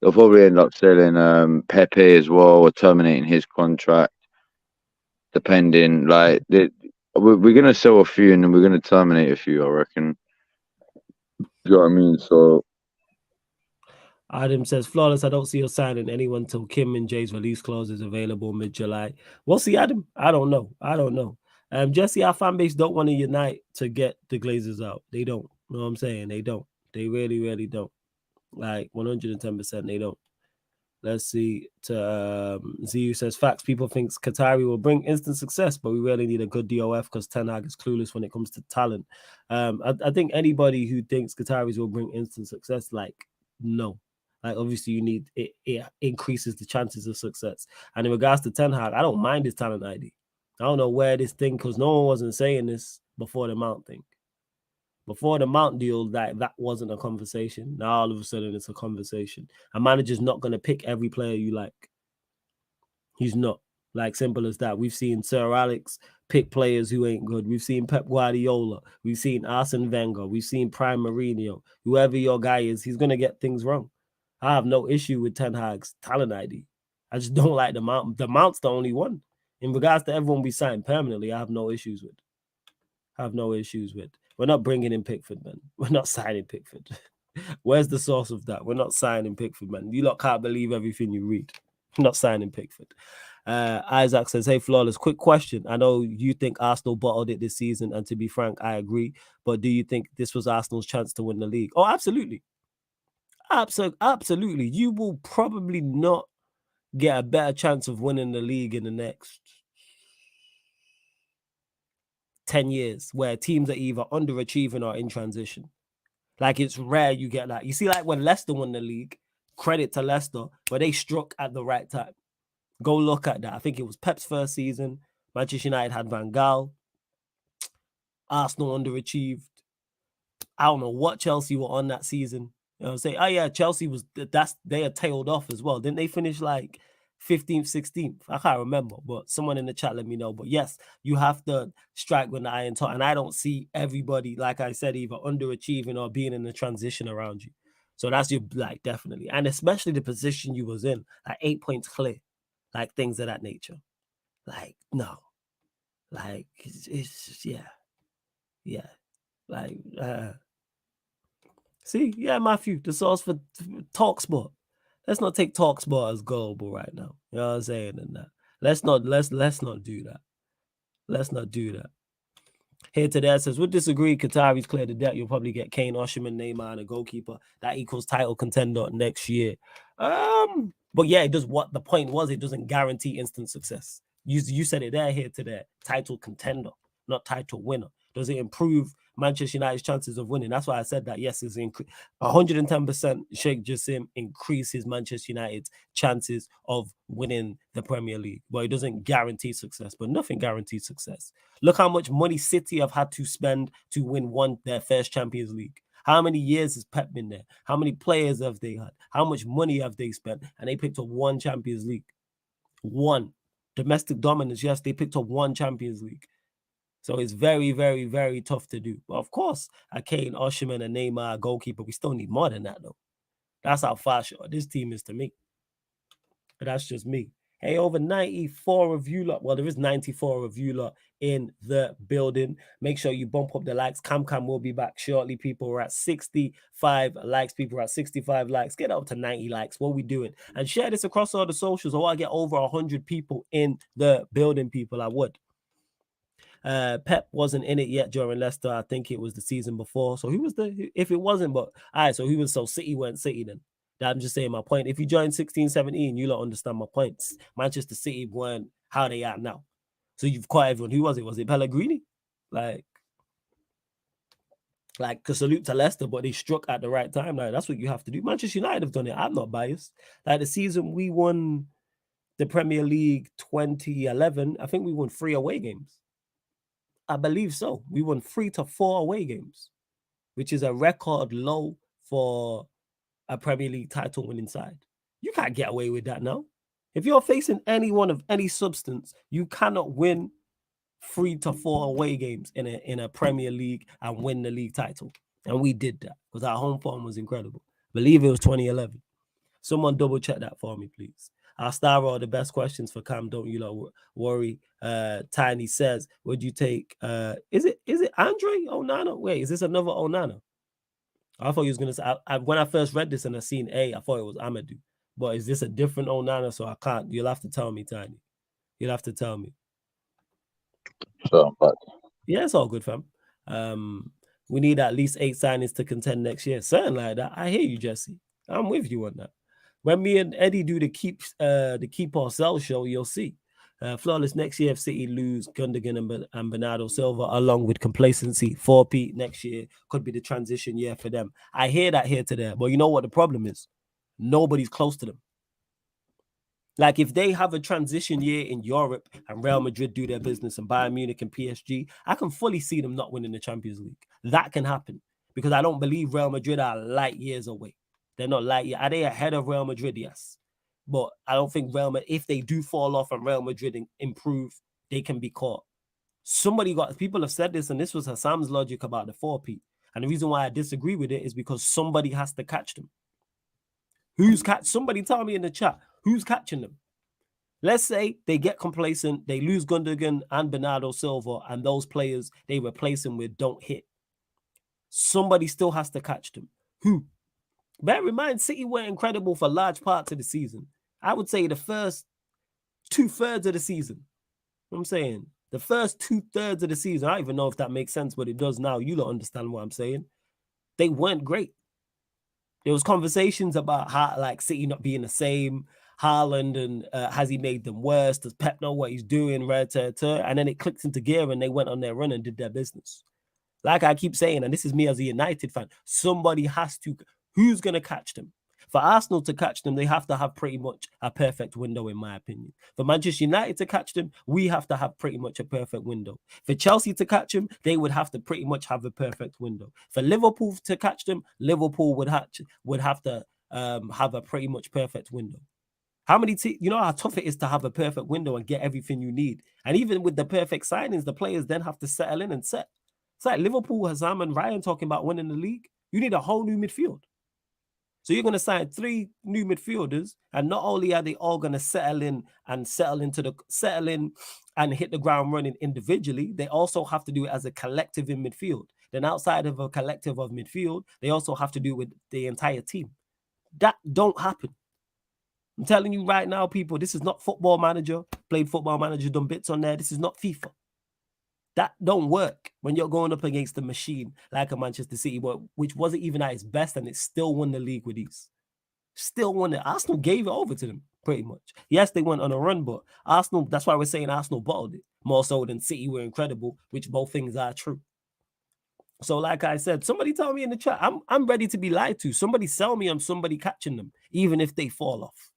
They'll probably end up selling Pepe as well, or terminating his contract. Depending, like we're gonna sell a few and then we're gonna terminate a few, I reckon. You know what I mean? So Adam says, flawless, I don't see us signing anyone till Kim and Jay's release clause is available mid-July. We'll see, Adam. I don't know. Jesse, our fan base don't want to unite to get the Glazers out. They don't. You know what I'm saying? They don't. They really, really don't. Like 110%, they don't. Let's see. To ZU says, facts. People think Qatari will bring instant success, but we really need a good DOF because Ten Hag is clueless when it comes to talent. I think anybody who thinks Qataris will bring instant success, like, no. Like, obviously, you need it increases the chances of success. And in regards to Ten Hag, I don't mind his talent ID. I don't know where this thing, because no one wasn't saying this before the Mount thing. Before the Mount deal, that wasn't a conversation. Now all of a sudden it's a conversation. A manager's not going to pick every player you like. He's not. Like, simple as that. We've seen Sir Alex pick players who ain't good. We've seen Pep Guardiola. We've seen Arsene Wenger. We've seen Prime Mourinho. Whoever your guy is, he's going to get things wrong. I have no issue with Ten Hag's talent ID. I just don't like the Mount. The Mount's the only one. In regards to everyone we signed permanently, I have no issues with. We're not bringing in Pickford, man. We're not signing Pickford. Where's the source of that? We're not signing Pickford, man. You lot can't believe everything you read. We're not signing Pickford. Isaac says, hey, Flawless, quick question. I know you think Arsenal bottled it this season, and to be frank, I agree. But do you think this was Arsenal's chance to win the league? Oh, absolutely. Absolutely. You will probably not get a better chance of winning the league in the next 10 years, where teams are either underachieving or in transition. Like, it's rare you get that. You see, like when Leicester won the league, credit to Leicester, but they struck at the right time. Go look at that. I think it was Pep's first season. Manchester United had Van Gaal. Arsenal underachieved. I don't know what Chelsea were on that season. You know what I'm saying? Oh, yeah, Chelsea they had tailed off as well. Didn't they finish like 15th, 16th? I can't remember, but someone in the chat let me know. But yes, you have to strike when the iron's hot. And I don't see everybody, like I said, either underachieving or being in the transition around you. So that's your, like, definitely. And especially the position you was in, like 8 points clear, like things of that nature. Like, no. Like, it's just, yeah. Like, see, yeah, Matthew, the source for TalkSport. Let's not take TalkSport as global right now. You know what I'm saying? And let's not do that. Let's not do that. Here to that says, would disagree. Qatari's clear the debt. You'll probably get Kane, Osimhen, Neymar, and a goalkeeper. That equals title contender next year. But yeah, it does what the point was. It doesn't guarantee instant success. You said it there, here to there. Title contender, not title winner. Does it improve Manchester United's chances of winning? That's why I said that. Yes, it's 110%. Sheikh Jassim increases Manchester United's chances of winning the Premier League. But it doesn't guarantee success. But nothing guarantees success. Look how much money City have had to spend to win their first Champions League. How many years has Pep been there? How many players have they had? How much money have they spent? And they picked up one Champions League. One. Domestic dominance, yes, they picked up one Champions League. So it's very, very, very tough to do. But of course, a Kane, Osimhen, and Neymar, a goalkeeper, we still need more than that, though. That's how far short this team is to me. But that's just me. Hey, over 94 of you lot. Well, there is 94 of you lot in the building. Make sure you bump up the likes. Cam will be back shortly. People are at 65 likes. People are at 65 likes. Get up to 90 likes. What are we doing? And share this across all the socials. Or I get over 100 people in the building, people. I would. Pep wasn't in it yet during Leicester. I think it was the season before. So who was if it wasn't, but all right, so who was, so City weren't City then. I'm just saying my point. If you joined 16, 17, you don't understand my points. Manchester City weren't how they are now. So you've caught everyone. Who was it? Was it Pellegrini? Like a salute to Leicester, but they struck at the right time. Like, that's what you have to do. Manchester United have done it. I'm not biased. Like the season we won the Premier League 2011, I think we won 3 away games. I believe so. We won 3 to 4 away games, which is a record low for a Premier League title winning side. You can't get away with that now. If you're facing anyone of any substance, you cannot win 3 to 4 away games in a Premier League and win the league title. And we did that because our home form was incredible. I believe it was 2011. Someone double check that for me, please. I'll star all the best questions for Cam. Don't you worry. Tiny says, would you take is it Andre Onana? Wait, is this another Onana? I thought he was gonna say when I first read this and I seen A, I thought it was Amadou. But is this a different Onana? So I can't. You'll have to tell me, Tiny. You'll have to tell me. So, but yeah, it's all good, fam. We need at least 8 signings to contend next year. Something like that. I hear you, Jesse. I'm with you on that. When me and Eddie do the keep or sell show, you'll see. Flawless next year if City lose Gundogan and Bernardo Silva, along with complacency. 4P next year could be the transition year for them. I hear that here to there, but you know what the problem is? Nobody's close to them. Like if they have a transition year in Europe and Real Madrid do their business and Bayern Munich and PSG, I can fully see them not winning the Champions League. That can happen because I don't believe Real Madrid are light years away. They're not light years. Are they ahead of Real Madrid? Yes. But I don't think Real Madrid, if they do fall off and Real Madrid improve, they can be caught. People have said this, and this was Hassam's logic about the 4P. And the reason why I disagree with it is because somebody has to catch them. Somebody tell me in the chat, who's catching them? Let's say they get complacent, they lose Gundogan and Bernardo Silva, and those players they replace them with don't hit. Somebody still has to catch them. Who? Bear in mind, City were incredible for large parts of the season. I would say the first 2/3 of the season. I'm saying the first 2/3 of the season. I don't even know if that makes sense, but it does now. You don't understand what I'm saying. They weren't great. There was conversations about how, like, City not being the same. Haaland and has he made them worse? Does Pep know what he's doing? And then it clicked into gear and they went on their run and did their business. Like I keep saying, and this is me as a United fan, somebody has to. Who's going to catch them? For Arsenal to catch them, they have to have pretty much a perfect window, in my opinion. For Manchester United to catch them, we have to have pretty much a perfect window. For Chelsea to catch them, they would have to pretty much have a perfect window. For Liverpool to catch them, Liverpool would have to have a pretty much perfect window. How many you know how tough it is to have a perfect window and get everything you need? And even with the perfect signings, the players then have to settle in and set. It's like Liverpool, Hazam and Ryan talking about winning the league. You need a whole new midfield. So you're going to sign 3 new midfielders, and not only are they all going to settle in and hit the ground running individually, they also have to do it as a collective in midfield. Then outside of a collective of midfield, they also have to do it with the entire team. That don't happen. I'm telling you right now, people, this is not Football Manager. Played Football Manager, done bits on there. This is not FIFA. That don't work when you're going up against the machine like a Manchester City, which wasn't even at its best, and it still won the league with ease. Still won it. Arsenal gave it over to them, pretty much. Yes, they went on a run, but Arsenal, that's why we're saying Arsenal bottled it, more so than City were incredible, which both things are true. So, like I said, somebody tell me in the chat, I'm ready to be lied to. Somebody sell me on somebody catching them, even if they fall off.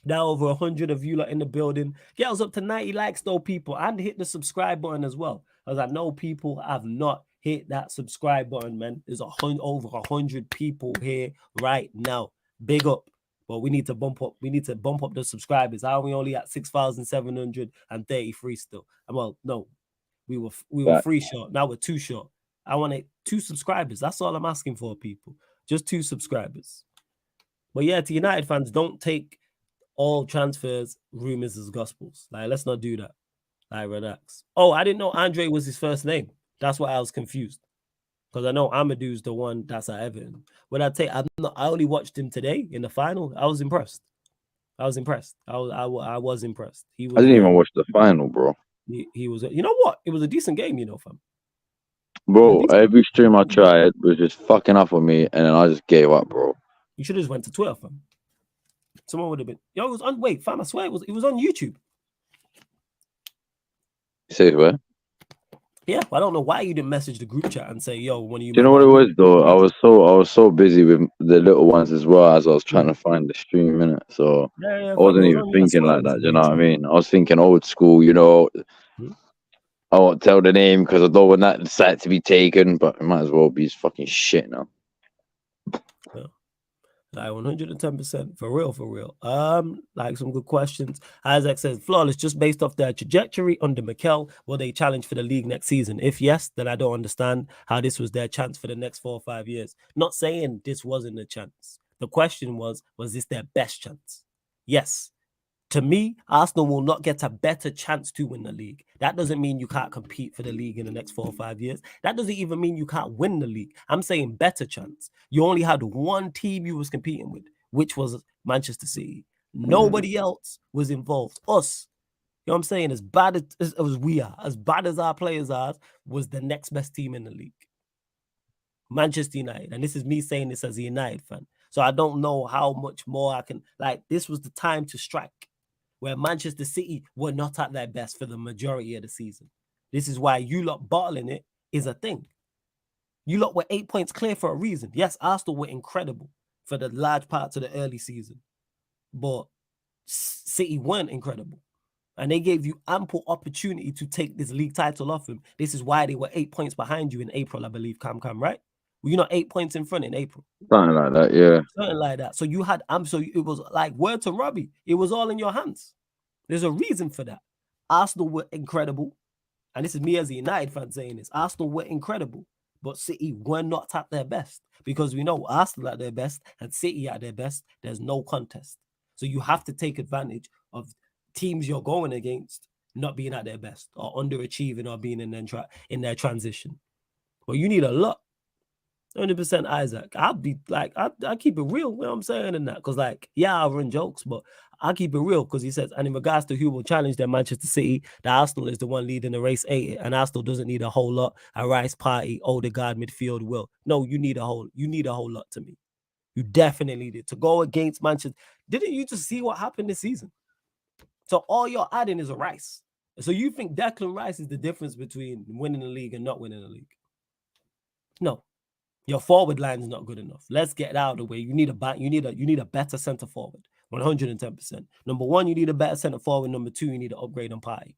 Now over 100 of you lot in the building. Get us up to 90 likes though, people. And hit the subscribe button as well. As I know people have not hit that subscribe button, man. There's over 100 people here right now. Big up. But we need to bump up. We need to bump up the subscribers. How are we only at 6,733 still? Well, no. We were 3 short. Now we're 2 short. I want 2 subscribers. That's all I'm asking for, people. Just 2 subscribers. But yeah, to United fans, don't take all transfers, rumors as gospels. Like, let's not do that. Like, relax. Oh, I didn't know Andre was his first name. That's why I was confused. Because I know Amadou's the one that's at Everton. When I only watched him today in the final. I was impressed. I was impressed. I was impressed. I didn't even watch the final, bro. He was. You know what? It was a decent game, fam. Bro, every stream I tried was just fucking up on me, and then I just gave up, bro. You should have just went to Twitter, fam. Someone would have been. Yo, it was on. Wait, fam, I swear it was on YouTube. Say where? Yeah, I don't know why you didn't message the group chat and say, "Yo, one of you." Do you know what it was though? I was so busy with the little ones as well as I was trying to find the stream in it. So I wasn't even thinking like that. You know what I mean? I was thinking old school. I won't tell the name because I don't want that site to be taken, but it might as well be fucking shit now. Yeah. Like 110%. For real. Like some good questions. Isaac says, flawless, just based off their trajectory under Mikel, will they challenge for the league next season? If yes, then I don't understand how this was their chance for the next 4 or 5 years. Not saying this wasn't a chance. The question was this their best chance? Yes. To me, Arsenal will not get a better chance to win the league. That doesn't mean you can't compete for the league in the next 4 or 5 years. That doesn't even mean you can't win the league. I'm saying better chance. You only had one team you was competing with, which was Manchester City. Nobody else was involved. Us. You know what I'm saying? As bad as we are, as bad as our players are, was the next best team in the league. Manchester United. And this is me saying this as a United fan. So I don't know how much more I can... Like, this was the time to strike, where Manchester City were not at their best for the majority of the season. This is why you lot bottling it is a thing. You lot were 8 points clear for a reason. Yes, Arsenal were incredible for the large parts of the early season, but City weren't incredible. And they gave you ample opportunity to take this league title off them. This is why they were 8 points behind you in April, I believe, Cam, right? Were you not 8 points in front in April? Something like that, yeah. Something like that. So you had, so it was like word to Robbie. It was all in your hands. There's a reason for that. Arsenal were incredible. And this is me as a United fan saying this. Arsenal were incredible, but City were not at their best, because we know Arsenal at their best and City at their best, there's no contest. So you have to take advantage of teams you're going against not being at their best or underachieving or being in their transition. Well, you need a lot. 100% Isaac. I'll be like, I keep it real, you know what I'm saying, in that. Because, like, yeah, I'll run jokes, but I'll keep it real, because he says, and in regards to who will challenge their Manchester City, the Arsenal is the one leading the race, and Arsenal doesn't need a whole lot. A Rice party, Odegaard midfield will. No, you need a whole lot to me. You definitely did. To go against Manchester. Didn't you just see what happened this season? So all you're adding is a Rice. So you think Declan Rice is the difference between winning the league and not winning the league? No. Your forward line is not good enough. Let's get it out of the way. You need a better center forward. 110%. Number one, you need a better center forward. Number two, you need to upgrade on Party.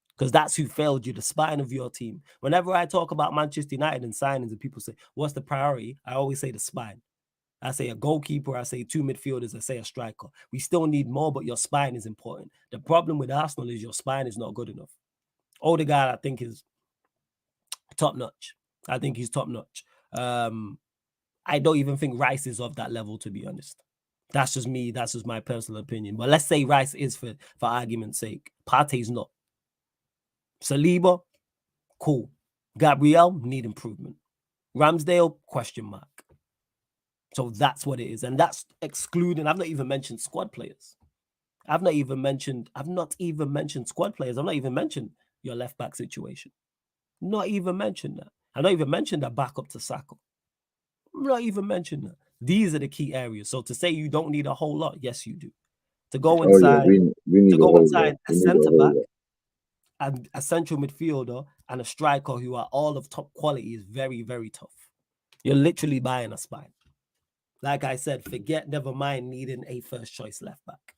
Because that's who failed you, the spine of your team. Whenever I talk about Manchester United and signings and people say, what's the priority? I always say the spine. I say a goalkeeper, I say 2 midfielders, I say a striker. We still need more, but your spine is important. The problem with Arsenal is your spine is not good enough. Odegaard, I think, is top-notch. I think he's top-notch. I don't even think Rice is of that level, to be honest. That's just me. That's just my personal opinion. But let's say Rice is, for argument's sake. Partey's not. Saliba, cool. Gabriel, need improvement. Ramsdale, question mark. So that's what it is. And that's excluding, I've not even mentioned squad players. I've not even mentioned squad players. I've not even mentioned, your left back situation. Not even mention that. I don't even mention that backup to Saka. Not even mention that. These are the key areas. So to say you don't need a whole lot, yes, you do. To go inside, we need a centre back, and a central midfielder and a striker who are all of top quality is very, very tough. You're literally buying a spine. Like I said, never mind needing a first choice left back.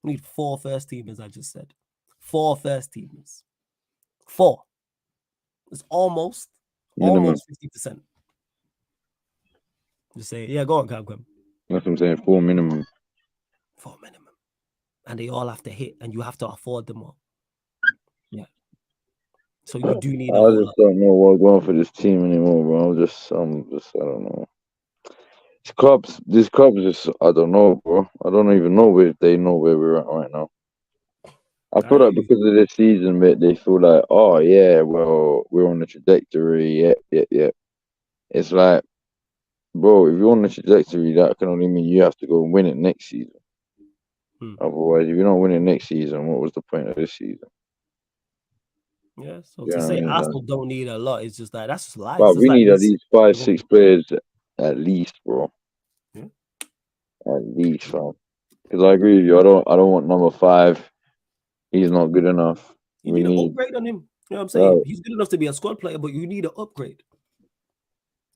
You need 4 first teamers, I just said. 4 first teamers. 4. It's almost 50%. Just say, yeah, go on, Cam. That's what I'm saying, 4 minimum. 4 minimum. And they all have to hit, and you have to afford them all. Yeah. So you do need I just don't know what's going for this team anymore, bro. I don't know. These clubs just, I don't know, bro. I don't even know if they know where we're at right now. I feel like because of this season, they feel like, oh yeah, well, we're on the trajectory. Yeah. It's like, bro, if you're on the trajectory, that can only mean you have to go and win it next season. Otherwise, if you don't win it next season, what was the point of this season? Yeah, so to say Arsenal don't need a lot, it's just like, that's just lies. But we need at least 5-6 players at least, bro. Yeah. At least, fam. Because I agree with you. I don't want number 5. He's not good enough. You need an upgrade on him. You know what I'm saying? He's good enough to be a squad player, but you need an upgrade.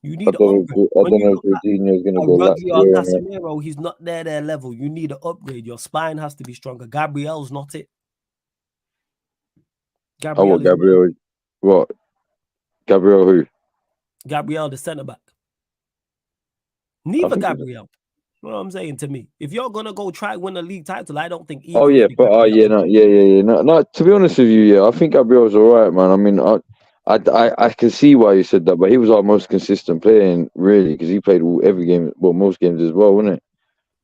You need an upgrade. I don't know if Jorginho's going to go back to Casemiro, he's not their level. You need an upgrade. Your spine has to be stronger. Gabriel's not it. Gabriel? What? Gabriel who? Gabriel, the centre-back. Neither Gabriel. You know what I'm saying to me? If you're gonna go try win a league title, I don't think. No. To be honest with you, yeah, I think Gabriel's all right, man. I mean, I can see why you said that, but he was our most consistent player, really, because he played every game, most games as well, wasn't it?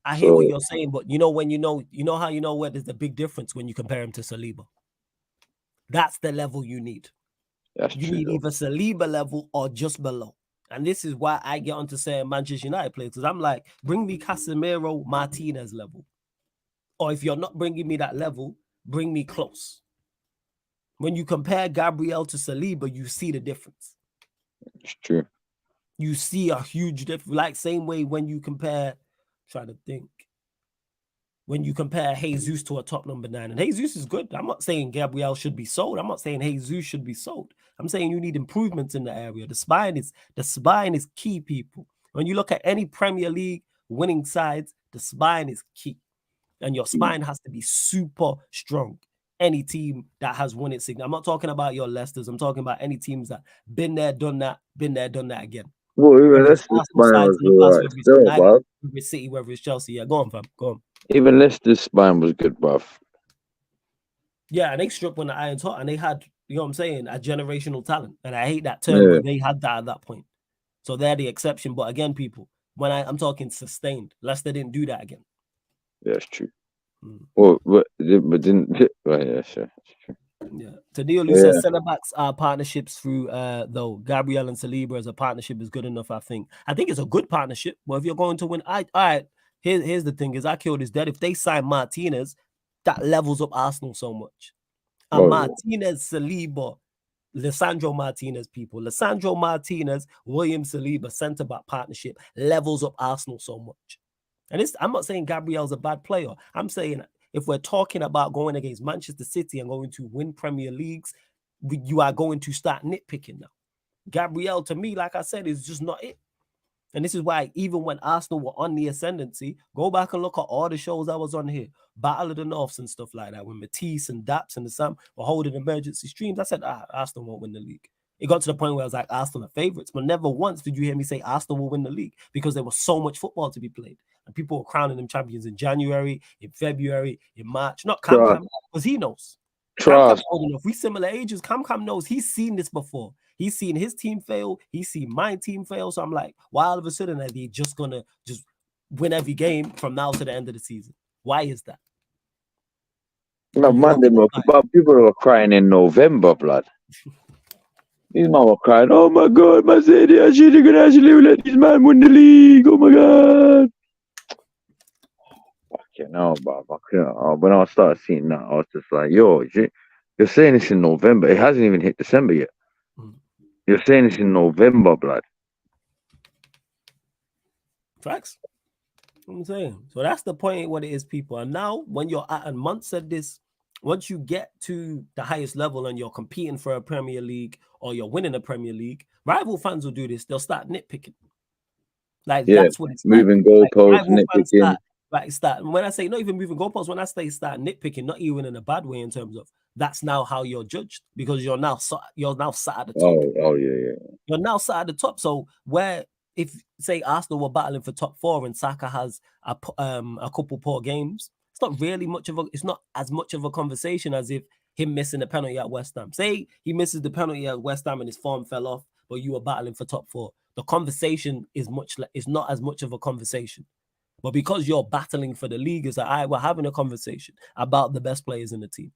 I hear what you're saying, but you know how you know where there's a big difference when you compare him to Saliba. That's the level you need. You need either Saliba level or just below. And this is why I get on to say Manchester United players, because I'm like, bring me Casemiro, Martinez level. Or if you're not bringing me that level, bring me close. When you compare Gabriel to Saliba, you see the difference. It's true. You see a huge difference. Like same way when you compare, when you compare Jesus to a top number 9, and Jesus is good. I'm not saying Gabriel should be sold. I'm not saying Jesus should be sold. I'm saying you need improvements in the area. The spine is key, people. When you look at any Premier League winning sides, the spine is key. And your spine has to be super strong. Any team that has won it, I'm not talking about your Leicesters. I'm talking about any teams that been there, done that again. Well, even Leicester's spine was whether it's City, whether it's Chelsea. Yeah, go on, fam. Go on. Even Leicester's spine was good, bruv. Yeah, and they struck when the iron's hot, and they had, you know what I'm saying, a generational talent. And I hate that term, but they had that at that point. So they're the exception. But again, people, when I'm talking sustained, Leicester didn't do that again. Yeah, it's true. Well, but didn't. Yeah, sure. Yeah. Tadeolu says centre backs are partnerships through though Gabriel and Saliba as a partnership is good enough. I think it's a good partnership. But if you're going to win, all right. Here's the thing: is I killed his dead. If they sign Martinez, that levels up Arsenal so much. And Martinez, Saliba, Lisandro Martinez, William Saliba centre back partnership levels up Arsenal so much. And I'm not saying Gabriel's a bad player. I'm saying if we're talking about going against Manchester City and going to win Premier Leagues, you are going to start nitpicking now. Gabriel, to me, like I said, is just not it. And this is why even when Arsenal were on the ascendancy, go back and look at all the shows I was on here, Battle of the Norths and stuff like that, when Matisse and Daps and the Sam were holding emergency streams. I said, Arsenal won't win the league. It got to the point where I was like, Arsenal are favourites, but never once did you hear me say Arsenal will win the league, because there was so much football to be played. And people were crowning them champions in January, in February, in March. Not Cam, because he knows. Cam's old enough. We similar ages. Cam knows. He's seen this before. He's seen his team fail. He's seen my team fail. So I'm like, why all of a sudden are they just gonna just win every game from now to the end of the season? Why is that? No, man, people are crying in November, blood. These men were crying, oh my God, man said they actually gonna let this man win the league. Oh my God. Fucking hell, bro. When I started seeing that, I was just like, yo, You're saying this in November. It hasn't even hit December yet. You're saying this in November, blood. Facts. I'm saying. So that's the point what it is, people. And now when you're at, and Munt said this, once you get to the highest level and you're competing for a Premier League or you're winning a Premier League, rival fans will do this. They'll start nitpicking. Like, that's what it's moving like. goalposts, nitpicking. Start. When I say not even moving goalposts, when I say start nitpicking, not even in a bad way, in terms of that's now how you're judged, because you're now sat at the top. Oh yeah. You're now sat at the top. So where, if say Arsenal were battling for top 4 and Saka has a couple poor games, it's not as much of a conversation as if him missing a penalty at West Ham. Say he misses the penalty at West Ham and his form fell off, but you were battling for top 4. The conversation is not as much of a conversation. But because you're battling for the league, it's like, we're having a conversation about the best players in the team,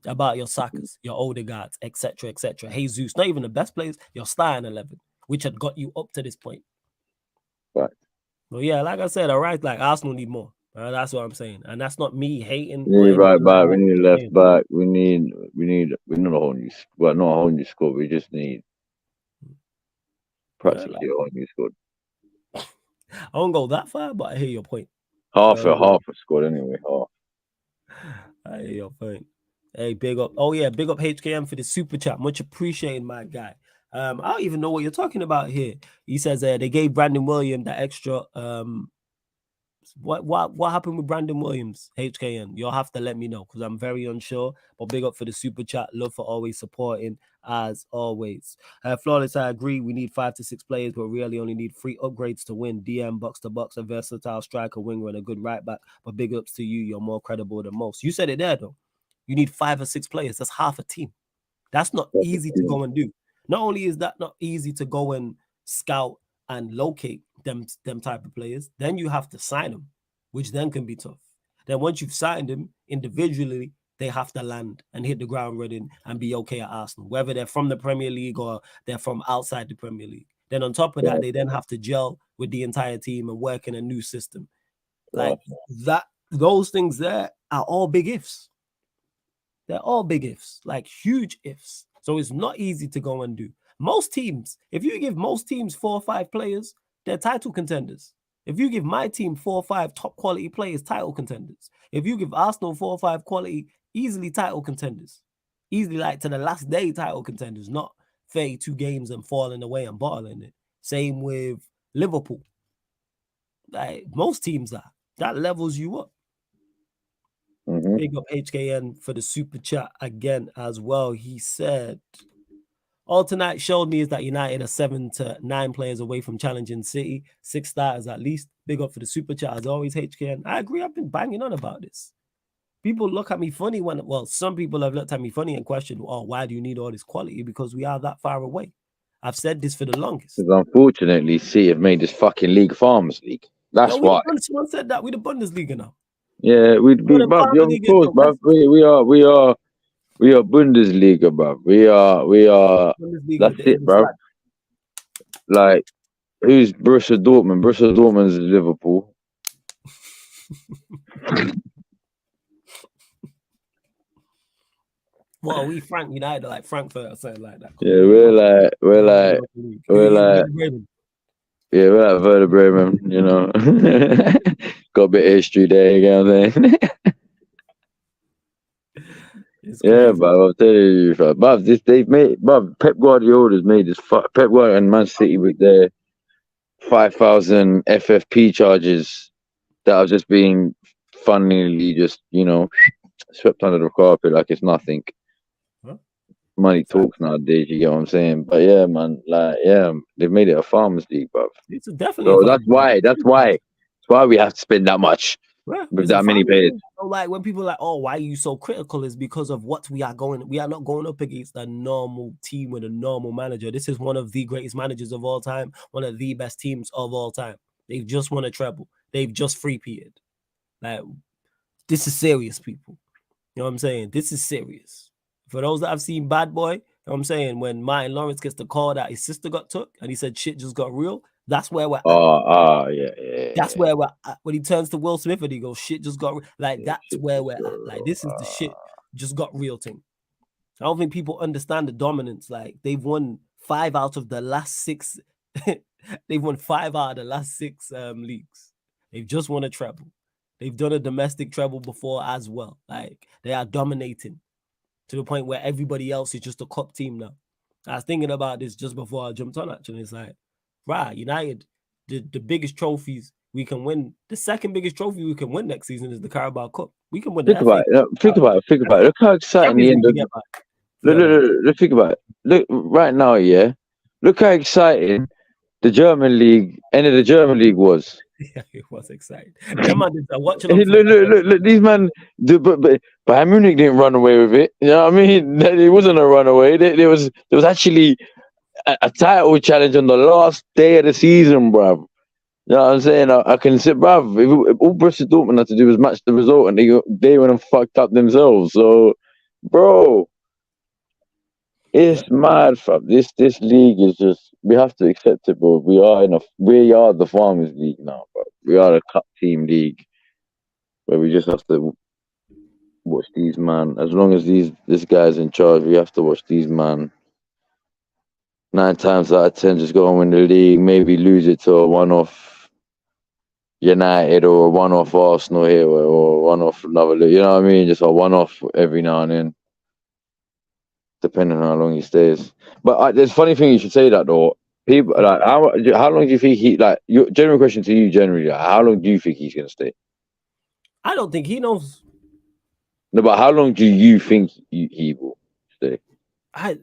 about your Sakas, your Odegaards, etc., etc. Jesus, not even the best players, your starting 11, which had got you up to this point. Right. Well, yeah, like I said, all right, like Arsenal need more. That's what I'm saying, and that's not me hating. We need right back. We need left back. We need not a whole new, well, not a whole new squad. We just need practically a whole new squad. I won't go that far, but I hear your point. Half a squad anyway. Half. I hear your point. Hey, big up. Oh yeah, big up HKM for the super chat. Much appreciated, my guy. I don't even know what you're talking about here. He says they gave Brandon Williams that extra. What happened with Brandon Williams? HKN, you'll have to let me know because I'm very unsure. But big up for the super chat. Love for always supporting, as always. Flawless, I agree. We need 5 to 6 players, but really only need 3 upgrades to win. DM, box to box, a versatile striker, winger, and a good right back. But big ups to you. You're more credible than most. You said it there though. You need 5 or 6 players. That's half a team. That's not easy to go and do. Not only is that not easy to go and scout and locate them type of players, then you have to sign them, which then can be tough. Then once you've signed them individually, they have to land and hit the ground running and be okay at Arsenal, whether they're from the Premier League or they're from outside the Premier League. Then on top of that, they then have to gel with the entire team and work in a new system. Like that, those things there are all big ifs. They're all big ifs, like huge ifs. So it's not easy to go and do. Most teams, if you give most teams 4 or 5 players, they're title contenders. If you give my team 4 or 5 top quality players, title contenders. If you give Arsenal 4 or 5 quality, easily title contenders. Easily, like to the last day, title contenders, not 32 games and falling away and bottling it. Same with Liverpool. Like most teams are. That levels you up. Big up HKN for the super chat again as well. He said, all tonight showed me is that United are 7 to 9 players away from challenging City. 6 starters at least. Big up for the super chat as always, HKN. I agree. I've been banging on about this. People look at me funny some people have looked at me funny and questioned, why do you need all this quality? Because we are that far away. I've said this for the longest. Because unfortunately, City have made this fucking league Farmers League. That's why. Someone said that. We're the Bundesliga now. Yeah, of course, bruv. We are Bundesliga, bruv. We are. That's it, bruv. Like, who's Borussia Dortmund? Borussia Dortmund's Liverpool. What are we, Frank United, like Frankfurt or something like that? Yeah, we're like yeah, we're like Werder Bremen, you know. Got a bit of history there, you know what I'm saying? Yeah, but I'll tell you, but Pep Guardiola's made this. Pep Guardiola and Man City with their 5,000 FFP charges that are just being funnily just, swept under the carpet like it's nothing. Money talks nowadays, you get what I'm saying? But yeah, man, they've made it a Farmers League, bruv. It's definitely. So that's why we have to spend that much with that many players. So like when people are like, why are you so critical? Is because of what we are not going up against a normal team with a normal manager. This is one of the greatest managers of all time, one of the best teams of all time. They've just won a treble. They've just three-peated. Like, this is serious, people. You know what I'm saying? This is serious. For those that have seen Bad Boy, you know what I'm saying? When Martin Lawrence gets the call that his sister got took and he said shit just got real, that's where we're at. Yeah. That's where we're at. When he turns to Will Smith and he goes, shit just got real. Like, that's where we're at. Like, this is the shit just got real thing. I don't think people understand the dominance. Like, they've won 5 out of the last 6. They've won 5 out of the last 6 leagues. They've just won a treble. They've done a domestic treble before as well. Like, they are dominating to the point where everybody else is just a cup team now. I was thinking about this just before I jumped on, actually. It's like, right, United, the biggest trophies we can win, the second biggest trophy we can win next season is the Carabao Cup. We can win the FA Cup. Think about it. Look how exciting the end of Look, think about it. Look, right now, yeah. Look how exciting the German league, end of the German league was. Yeah, it was exciting. Watching look, these men, but Bayern Munich didn't run away with it. You know what I mean? It wasn't a runaway. There was actually a title challenge on the last day of the season, bruv. You know what I'm saying? I can sit, bruv. If all Borussia Dortmund had to do was match the result, and they went and fucked up themselves. So, bro, it's mad, fam. This league is just, we have to accept it, bro. We are the Farmers League now, bro. We are a cup team league where we just have to watch these man. As long as this guy's in charge, we have to watch these man. 9 times out of 10, just go and win the league. Maybe lose it to a one-off United or a one-off Arsenal here or one-off another league. You know what I mean? Just a one-off every now and then, depending on how long he stays. But there's a funny thing you should say that, though. People like, how long do you think he, like, your general question to you generally, like, how long do you think he's gonna stay? I don't think he knows. No, but how long do you think he will stay? How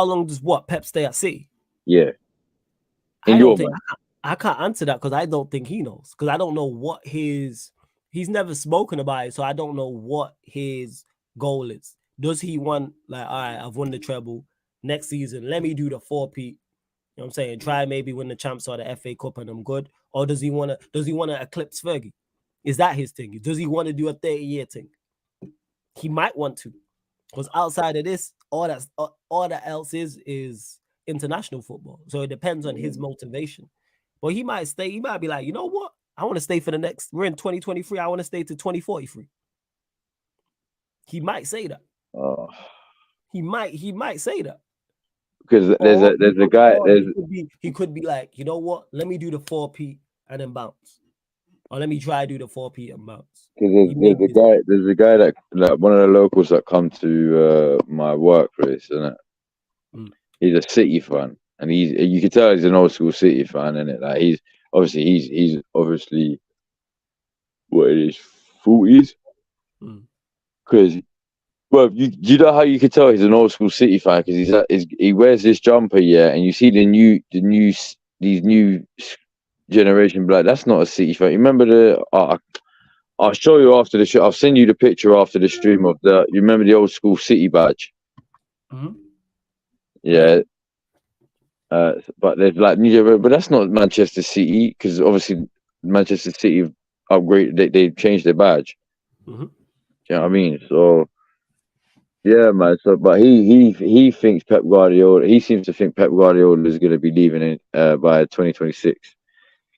long does Pep stay at City? Yeah. I can't answer that because I don't think he knows. Because I don't know what he's never spoken about it, so I don't know what his goal is. Does he want, like, all right, I've won the treble, next season, let me do the 4-peat, you know what I'm saying? Try maybe win the champs or the FA Cup and I'm good. Or does he want to eclipse Fergie? Is that his thing? Does he want to do a 30-year thing? He might want to. Because outside of this, all that else is international football. So it depends on his motivation. But he might stay. He might be like, you know what? I want to stay for the next. We're in 2023. I want to stay to 2043. He might say that. He might say that. Because there's a guy. He could be like, you know what? Let me do the 4-peat and then bounce. Or let me try to do the 4-peat and bounce. Because there's a guy that, like, one of the locals that come to my workplace, isn't it? He's a City fan, and you can tell he's an old school City fan, isn't it? Like, he's obviously what it is, 40s. Because, well, you know how you can tell he's an old school City fan because he wears this jumper, yeah, and you see these new generation black. That's not a City fan. You remember I'll show you after the show. I'll send you the picture after the stream of you remember the old school City badge? Yeah. But there's like but that's not Manchester City because obviously Manchester City upgraded. They changed their badge. You know what I mean? So yeah, man. So but he thinks Pep Guardiola. He seems to think Pep Guardiola is going to be leaving it by 2026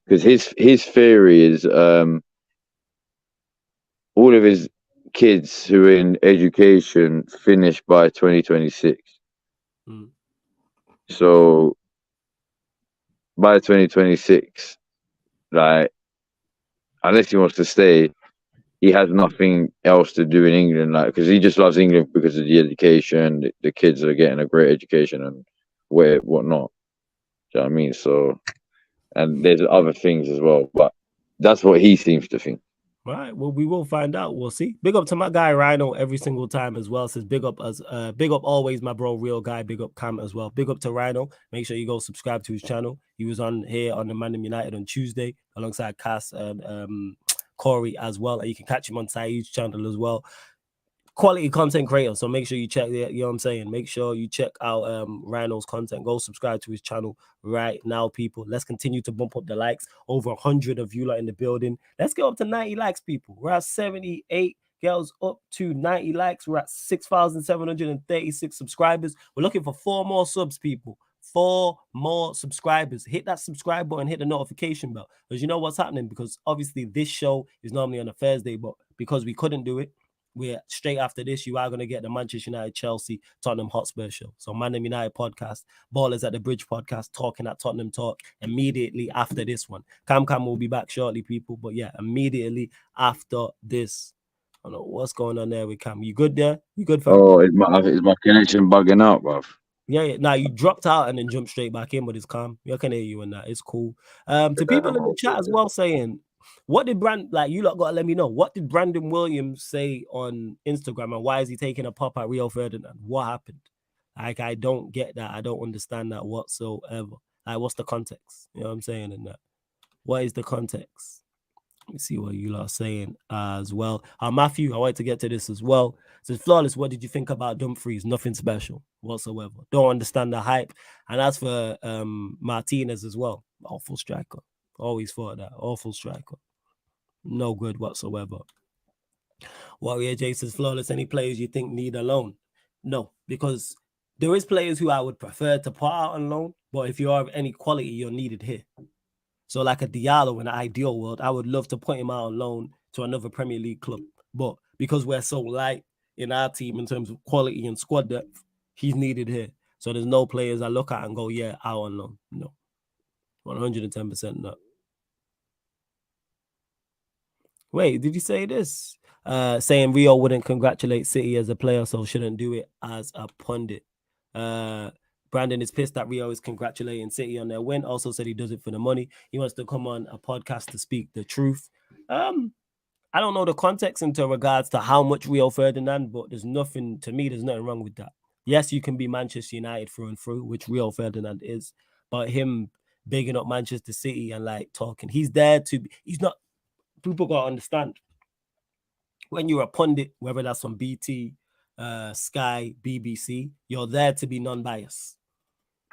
because his theory is all of his kids who are in education finish by 2026. So by 2026, like, unless he wants to stay, he has nothing else to do in England, like, because he just loves England because of the education. The kids are getting a great education and whatnot. Do you know what I mean? So, and there's other things as well, but that's what he seems to think. All right. Well, we will find out. We'll see. Big up to my guy Rhino every single time as well. Says big up always, my bro, real guy. Big up Cam as well. Big up to Rhino. Make sure you go subscribe to his channel. He was on here on the Man United on Tuesday alongside Cass and Corey as well. And you can catch him on Saeed's channel as well. Quality content creator, so make sure you check it. You know what I'm saying? Make sure you check out Rhino's content. Go subscribe to his channel right now, people. Let's continue to bump up the likes. Over 100 of you in the building. Let's get up to 90 likes, people. We're at 78 girls, up to 90 likes. We're at 6,736 subscribers. We're looking for 4 more subs, people. 4 more subscribers. Hit that subscribe button, hit the notification bell, because you know what's happening. Because obviously this show is normally on a Thursday, but because we couldn't do it, we're straight after this, you are going to get the Manchester United, Chelsea, Tottenham Hotspur show. So Man United podcast, Ballers at the Bridge podcast, talking at Tottenham Talk immediately after this one. Cam will be back shortly, people. But yeah, immediately after this. I don't know what's going on there with Cam. You good there? You good, fam? Oh, is my connection bugging out, bruv? Yeah. Now you dropped out and then jumped straight back in, but it's calm. I can hear you in that. It's cool. To people in the chat as well saying, what did you lot gotta let me know. What did Brandon Williams say on Instagram and why is he taking a pop at Rio Ferdinand? What happened? Like, I don't get that. I don't understand that whatsoever. Like, what's the context? You know what I'm saying in that? What is the context? Let me see what you lot are saying as well. Matthew, I want to get to this as well. It says, Flawless, what did you think about Dumfries? Nothing special whatsoever. Don't understand the hype. And as for Martinez as well, awful striker. Always thought that. Awful striker. No good whatsoever. Warrior J says, Flawless, any players you think need a loan? No, because there is players who I would prefer to put out on loan, but if you are of any quality, you're needed here. So like a Diallo in an ideal world, I would love to put him out on loan to another Premier League club. But because we're so light in our team in terms of quality and squad depth, he's needed here. So there's no players I look at and go, yeah, out on loan. No. 110% no. Wait, did you say this? Saying Rio wouldn't congratulate City as a player, so shouldn't do it as a pundit. Brandon is pissed that Rio is congratulating City on their win. Also said he does it for the money. He wants to come on a podcast to speak the truth. I don't know the context into regards to how much Rio Ferdinand, but there's nothing wrong with that. Yes, you can be Manchester United through and through, which Rio Ferdinand is, but him bigging up Manchester City and like talking, he's not, people got to understand. When you're a pundit, whether that's on BT, Sky, BBC, you're there to be non-biased.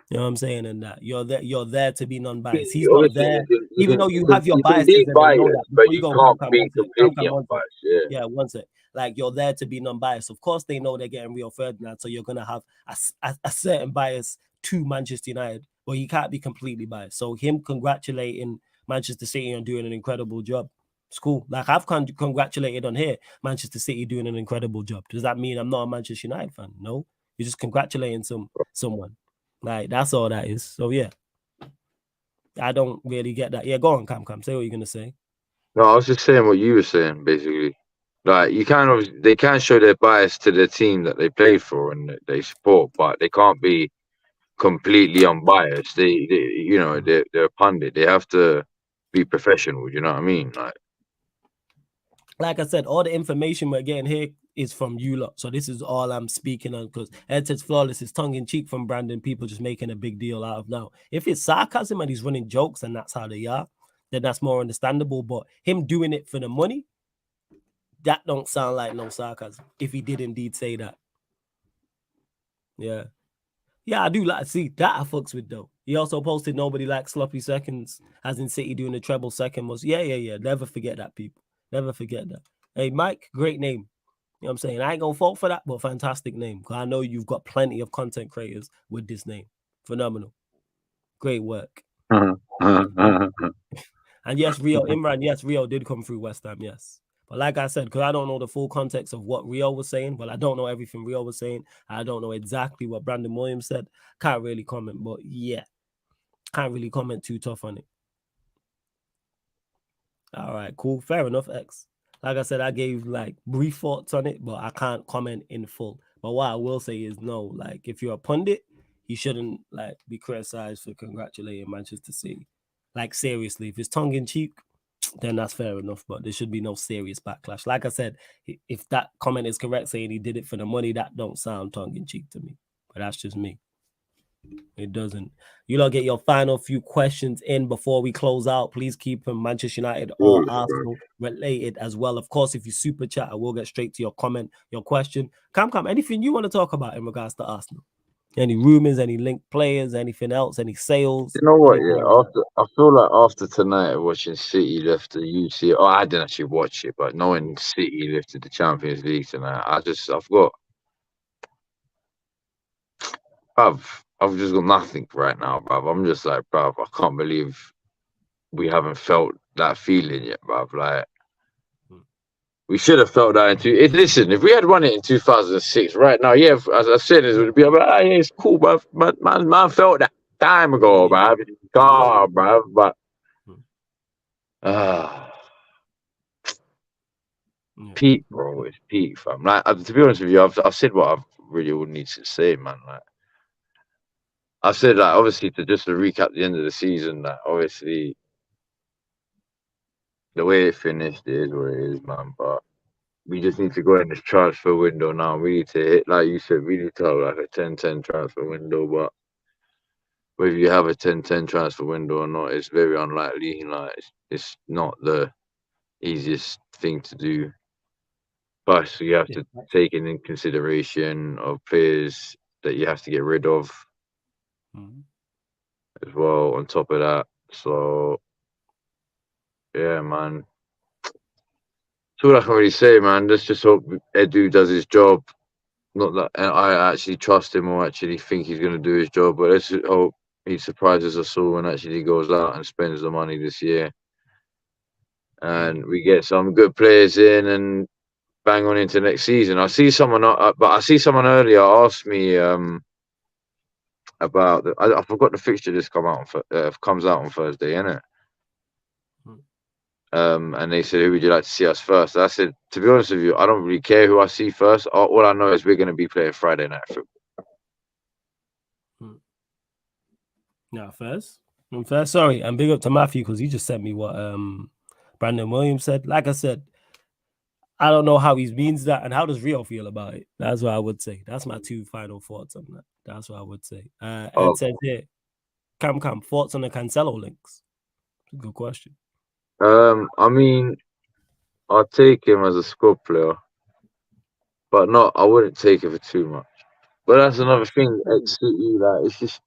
You know what I'm saying? And that you're there to be non-biased. He's not there, even though you have your biases and they know that. But you can't be completely unbiased. Yeah, one sec. Like, you're there to be non-biased. Of course, they know they're getting Rio Ferdinand, so you're gonna have a certain bias to Manchester United, but you can't be completely biased. So him congratulating Manchester City on doing an incredible job, it's cool. Like, I've congratulated on here Manchester City doing an incredible job. Does that mean I'm not a Manchester United fan? No, you're just congratulating someone. Like, that's all that is. So yeah, I don't really get that. Yeah, go on, Cam. Say what you're gonna say. No, I was just saying what you were saying, basically. Like, they can show their bias to the team that they play for and that they support, but they can't be completely unbiased. They're a pundit. They have to be professional. You know what I mean? Like I said, all the information we're getting here is from you lot. So this is all I'm speaking on, because Ed says Flawless is tongue-in-cheek from Brandon. People just making a big deal out of now. If it's sarcasm and he's running jokes and that's how they are, then that's more understandable. But him doing it for the money, that don't sound like no sarcasm, if he did indeed say that. Yeah. Yeah, I do see that I fucks with though. He also posted nobody likes sloppy seconds, as in City doing the treble second was. Yeah. Never forget that, people. Never forget that. Hey, Mike, great name. You know what I'm saying? I ain't gonna fault for that, but fantastic name. Because I know you've got plenty of content creators with this name. Phenomenal. Great work. And yes, Rio did come through West Ham, yes. But like I said, because I don't know the full context of what Rio was saying, but I don't know everything Rio was saying. I don't know exactly what Brandon Williams said. Can't really comment, but yeah. Can't really comment too tough on it. All right, cool. Fair enough, X. Like I said, I gave like brief thoughts on it, but I can't comment in full. But what I will say is no, like, if you're a pundit, you shouldn't like be criticized for congratulating Manchester City. Like, seriously, if it's tongue-in-cheek, then that's fair enough, but there should be no serious backlash. Like I said, if that comment is correct, saying he did it for the money, that don't sound tongue-in-cheek to me. But that's just me. It doesn't. You lot get your final few questions in before we close out. Please keep them Manchester United or Arsenal related as well. Of course, if you super chat, I will get straight to your comment, your question. Cam, anything you want to talk about in regards to Arsenal? Any rumors, any linked players, anything else, any sales? You know what? Yeah, I feel like after tonight, watching City lift the UCL. Oh, I didn't actually watch it, but knowing City lifted the Champions League tonight, I've just got nothing right now, bruv. I'm just like, bruv, I can't believe we haven't felt that feeling yet, bruv. Like, We should have felt that listen, if we had won it in 2006, right now, yeah, as I said, it would be like, yeah, it's cool, bro. Man felt that time ago, bro. God, bro. But peak, bro. It's peak, fam. Like, to be honest with you, I've said what I really would need to say, man. Like, I've said, like, obviously, to recap the end of the season, that obviously the way it finished is what it is, man. But we just need to go in this transfer window now. We need to hit, like you said, we need to have like a 10-10 transfer window. But whether you have a 10-10 transfer window or not, it's very unlikely. Like, it's not the easiest thing to do. But you have to take in consideration of players that you have to get rid of as well on top of that. So, yeah, man. That's all I can really say, man. Let's just hope Edu does his job. Not that I actually trust him or actually think he's going to do his job, but let's hope he surprises us all and actually goes out and spends the money this year. And we get some good players in and bang on into next season. I see someone earlier asked me about I forgot the fixture just comes out on Thursday, innit? And they said, who would you like to see us first? I said, to be honest with you, I don't really care who I see first. All I know is we're going to be playing Friday night football. Yeah, first. Sorry, and big up to Matthew because he just sent me what Brandon Williams said. Like I said, I don't know how he means that, and how does Rio feel about it? That's what I would say. That's my two final thoughts on that. That's what I would say. Ed said here, Cam, thoughts on the Cancelo links? Good question. I mean, I'll take him as a squad player, but I wouldn't take it for too much. But that's another thing at City, like, it's just,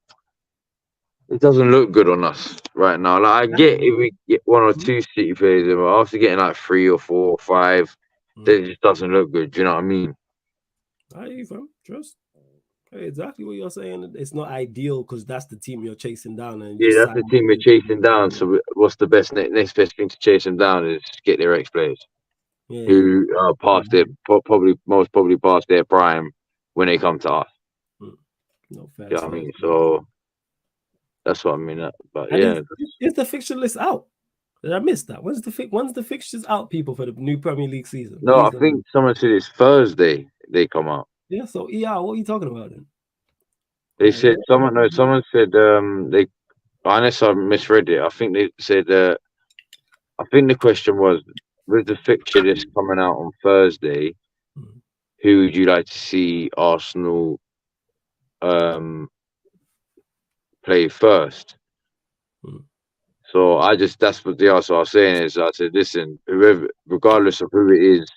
it doesn't look good on us right now. Like, I get if we get one or two City players in, but after getting like 3 or 4 or 5, it just doesn't look good. Do you know what I mean? I hear you, fam. Trust. Hey, exactly what you're saying. It's not ideal because that's the team you're chasing down. And yeah, that's the team we're chasing down. So what's the next best thing to chase them down is get their ex-players who are past their most probably past their prime when they come to us. No fair. You know what I mean? So that's what I mean. But yeah, is the fixture list out? Did I miss that? When's the fixtures out, people, for the new Premier League season? No, I think someone said it's Thursday they come out. Yeah, so ER, what are you talking about then? They said someone said they, unless I misread it, I think they said I think the question was, with the fixture list coming out on Thursday, who would you like to see Arsenal play first? So that's what the answer I was saying is, I said, listen, whoever, regardless of who it is,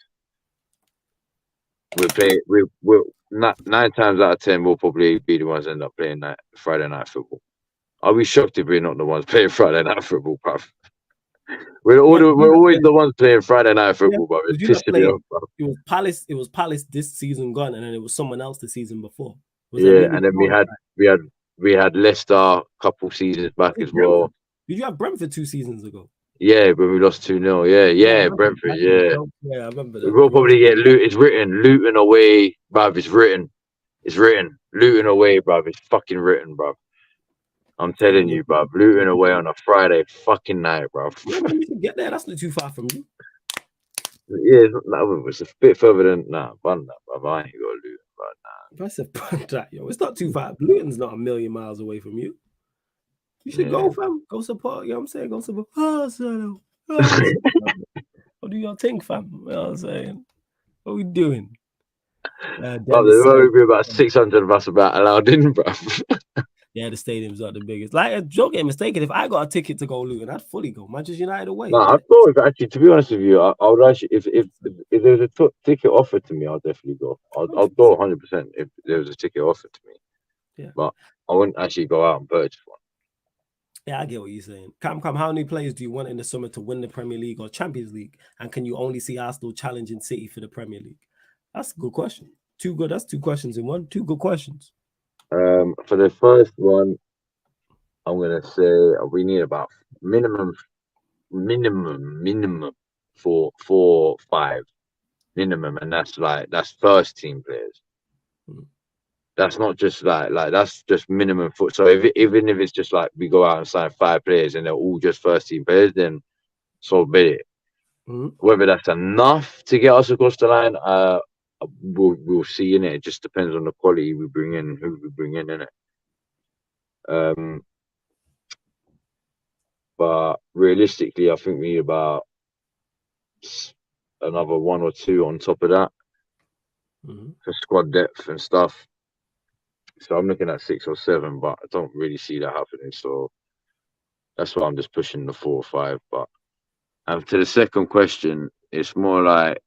we'll 9 times out of 10 we'll probably be the ones that end up playing that Friday night football. I'll be shocked if we're not the ones playing Friday night football, bruv. We're always the ones playing Friday night football, bruv. It's pissing me off, bruv. It was Palace this season gone, and then it was someone else the season before. And then we had Leicester a couple seasons back as well. Did you have Brentford 2 seasons ago? Yeah, but we lost 2-0. Yeah, Brentford. Yeah, I remember that. We'll probably get Luton away, bruv. It's written. Luton away, bruv. It's fucking written, bruv. I'm telling you, bruv. Luton away on a Friday fucking night, bruv. Yeah, you can get there. That's not too far from you. Yeah, it's a bit further than bruv. I ain't got Luton, but nah. I said, that, yo, it's not too far. Luton's not a million miles away from you. You should go, fam. Go support. You know what I'm saying? Go support. Go do your thing, fam. You know what I'm saying? What are we doing? There will be about 600 of us about allowed in, bruv. Yeah, the stadium's not the biggest. Like, don't get mistaken. If I got a ticket to go Luton, I'd fully go. Manchester United away. No, I thought actually, to be honest with you, I would actually, if there's a ticket offered to me, I'll definitely go. I'll go 100% if there was a ticket offered to me. Yeah, but I wouldn't actually go out and purchase one. Yeah, I get what you're saying. Cam, how many players do you want in the summer to win the Premier League or Champions League? And can you only see Arsenal challenging City for the Premier League? That's a good question. That's 2 questions in one. 2 good questions. For the first one, I'm gonna say we need about minimum 4 or 5. minimum, and that's first team players. That's not just like that's just minimum foot. So even if it's just like we go out and sign 5 players and they're all just first team players, then so be it. Whether that's enough to get us across the line, we'll see in it. It just depends on the quality we bring in, who we bring in it. But realistically, I think we need about another 1 or 2 on top of that for squad depth and stuff. So I'm looking at 6 or 7, but I don't really see that happening. So that's why I'm just pushing the 4 or 5. But to the second question, it's more like,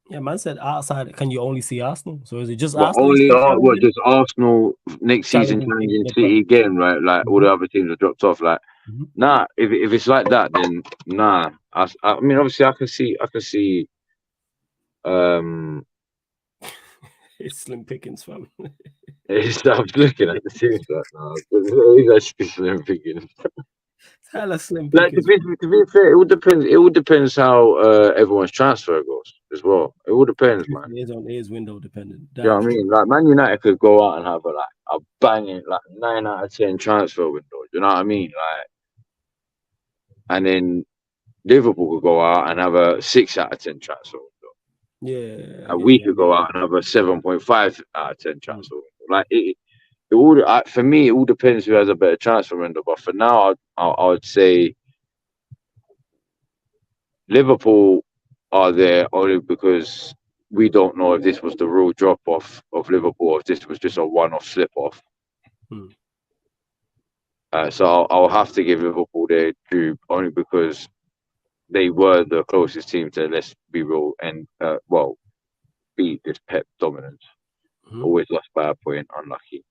yeah, man said outside. Can you only see Arsenal? So is it just but Arsenal? only just Arsenal next season challenging City again, right? Like all the other teams have dropped off. Like, nah, if it's like that, then nah. I mean, obviously, I can see. It's slim pickings, fam. I was looking at the teams like, nah, it's actually slim pickings. Hella slim Like, pickings. to be fair, it all depends. It all depends how everyone's transfer goes as well. It all depends, man. It is window dependent. You know what I mean? Like, Man United could go out and have a banging 9 out of 10 transfer window. You know what I mean? Like, and then Liverpool could go out and have a 6 out of 10 transfer window. Yeah, And we could go out and have a 7.5 out of 10 transfer window. Like, it all for me, it all depends who has a better transfer window. But for now, I would say Liverpool are there only because we don't know if this was the real drop off of Liverpool or if this was just a one-off slip off. So I'll have to give Liverpool their due only because they were the closest team to, let's be real, and beat this Pep dominance. Always lost by a point, unlucky.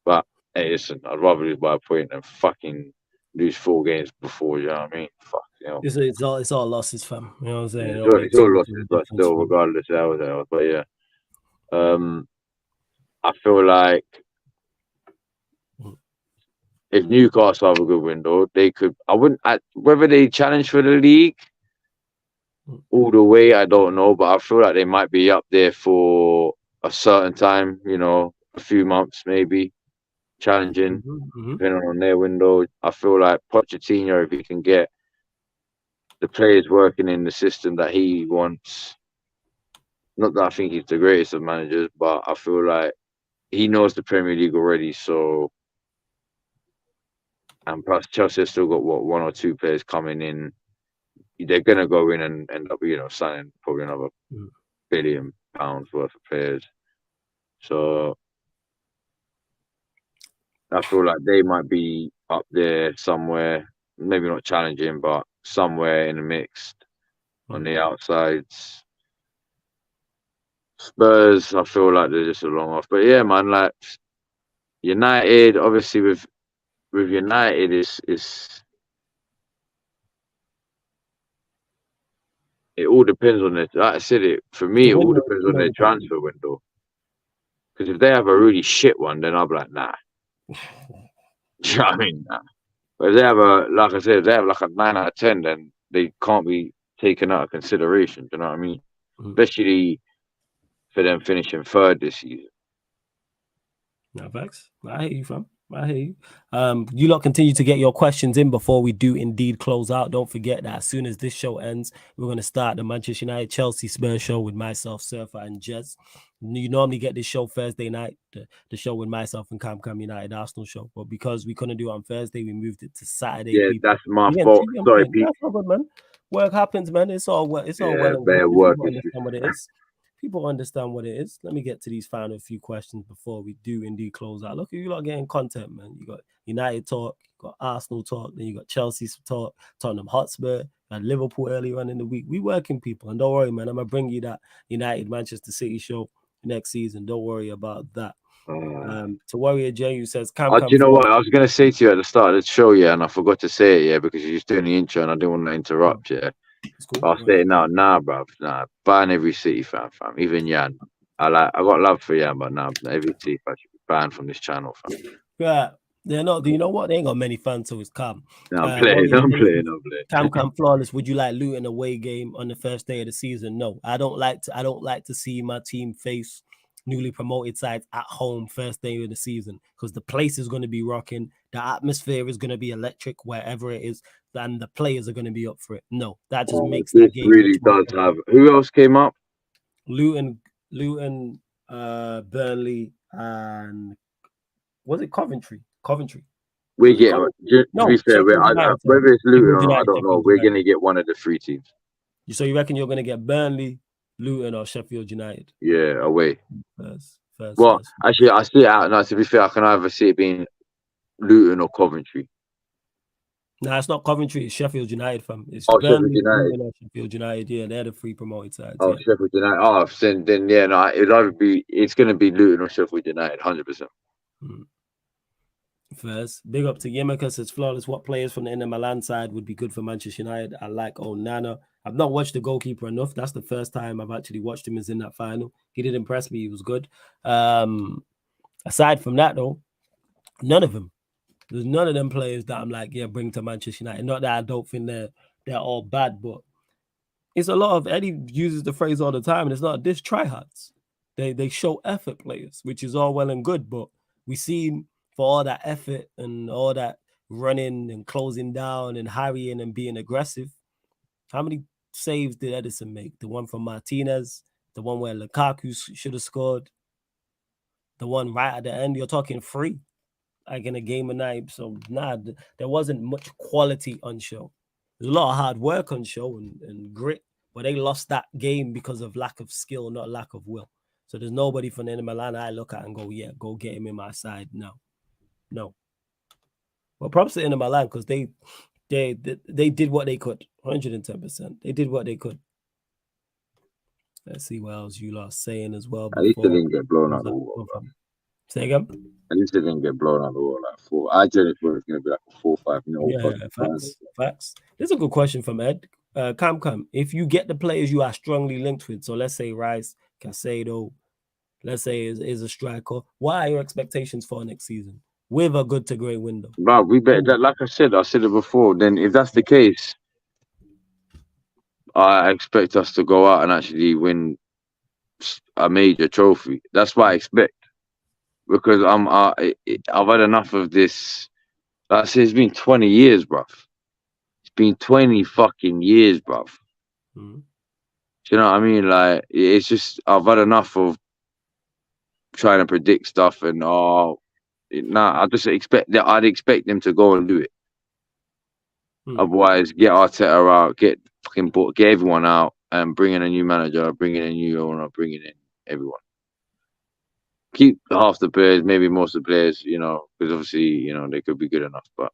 But hey, listen, I'd rather lose by a point than fucking lose 4 games before. You know what I mean? Fuck, you know. It's all losses, fam. You know what I'm saying? Yeah, it's all losses, but still, regardless of how they are. But yeah, I feel like if Newcastle have a good window, they could. I wouldn't. Whether they challenge for the league all the way, I don't know. But I feel like they might be up there for a certain time. You know, a few months maybe, challenging, depending on their window. I feel like Pochettino, if he can get the players working in the system that he wants. Not that I think he's the greatest of managers, but I feel like he knows the Premier League already. So. And plus, Chelsea have still got 1 or 2 players coming in. They're gonna go in and end up, signing probably another £1 billion worth of players. So I feel like they might be up there somewhere, maybe not challenging, but somewhere in the mix on the outsides. Spurs, I feel like they're just a long off. But yeah, man, like United, obviously with United it all depends on it. Like I said, it all depends on their transfer window. Because if they have a really shit one, then I'll be like, nah. Do you know what I mean? Nah. But if they have like I said, if they have like a 9 out of 10, then they can't be taken out of consideration. Do you know what I mean? Especially for them finishing 3rd this season. No, facts. I hear you, fam. I hear you. You lot continue to get your questions in before we do indeed close out. Don't forget that as soon as this show ends, we're going to start the Manchester United Chelsea Spurs show with myself, Surfer, and Jez. You normally get this show Thursday night, the show with myself and Cam United Arsenal show. But because we couldn't do it on Thursday, we moved it to Saturday. Yeah, that's my fault. Sorry, Pete. That's not good, man. Work happens, man. It's all well. It's all well. Better work. Understand what it is. People understand what it is. Let me get to these final few questions before we do indeed close out. Look, you lot getting content, man. You got United talk, you got Arsenal talk, then you got Chelsea talk, Tottenham Hotspur, and Liverpool earlier on in the week. We working people, and don't worry, man. I'm gonna bring you that United Manchester City show next season. Don't worry about that. To Warrior J, who says, do you know what I was gonna say to you at the start of the show, and I forgot to say it, because you're just doing the intro and I didn't want to interrupt, Cool. I'll say it now, bruv. Nah, ban every City fan, fam. Even Jan. I got love for Jan, but every City fan should be banned from this channel, fam. Yeah. They're not. Do you know what? They ain't got many fans, so it's calm. No, I'm playing. Cam flawless. Would you like Luton away game on the first day of the season? No, I don't like to see my team face newly promoted sides at home first day of the season, because the place is going to be rocking. The atmosphere is going to be electric wherever it is, and the players are going to be up for it. No, that just makes that game. Really does have. Who else came up? Luton, Burnley, and was it Coventry? We get no. To be fair, whether it's Luton or I don't know, we're going to get one of the three teams. So you reckon you're going to get Burnley, Luton, or Sheffield United? Yeah, away. First. Actually, I see it out now. To be fair, I can either see it being Luton or Coventry. No, it's not Coventry. It's Sheffield United, fam. It's Burnley, Sheffield United. Sheffield United. Yeah, they're the three promoted sides. Oh, yeah. Sheffield United. Oh, then yeah, no, it's going to be Luton or Sheffield United, 100%. First, big up to Yimika, says flawless. What players from the Inter Milan side would be good for Manchester United? I like Onana. I've not watched the goalkeeper enough. That's the first time I've actually watched him as in that final. He did impress me. He was good. Aside from that, though, none of them. There's none of them players that I'm like, yeah, bring to Manchester United. Not that I don't think they're all bad, but it's a lot of, Eddie uses the phrase all the time, and it's not this tryhards. They show effort players, which is all well and good, but we seen for all that effort and all that running and closing down and harrying and being aggressive, how many saves did Edison make? The one from Martinez, the one where Lukaku should have scored, the one right at the end. You're talking 3, like in a game of night. So there wasn't much quality on show. There's a lot of hard work on show and grit, but they lost that game because of lack of skill, not lack of will. So there's nobody from Inter Milan I look at and go, yeah, go get him in my side. No. Well, props to Inter Milan, because they did what they could. 110%. They did what they could. Let's see what else you lot saying as well. At least they didn't get blown out the wall. Say again? At least they didn't get blown out the wall like 4. I generally thought it was going to be like a 4-5. Yeah, facts. There's a good question from Ed. Cam, if you get the players you are strongly linked with, so let's say Rice, Caicedo, let's say is a striker, what are your expectations for next season with a good to great window? But we bet that, like I said it before. Then if that's the case, I expect us to go out and actually win a major trophy. That's what I expect, because I've had enough of this. Like I said, it's been 20 years, bruv. It's been 20 fucking years, bruv. Mm-hmm. Do you know what I mean? Like, it's just, I've had enough of trying to predict stuff and I just expect that. I'd expect them to go and do it. Otherwise, get Arteta out, get everyone out, and bring in a new manager, bring in a new owner, bring in everyone. Keep half the players, maybe most of the players, because obviously, they could be good enough. But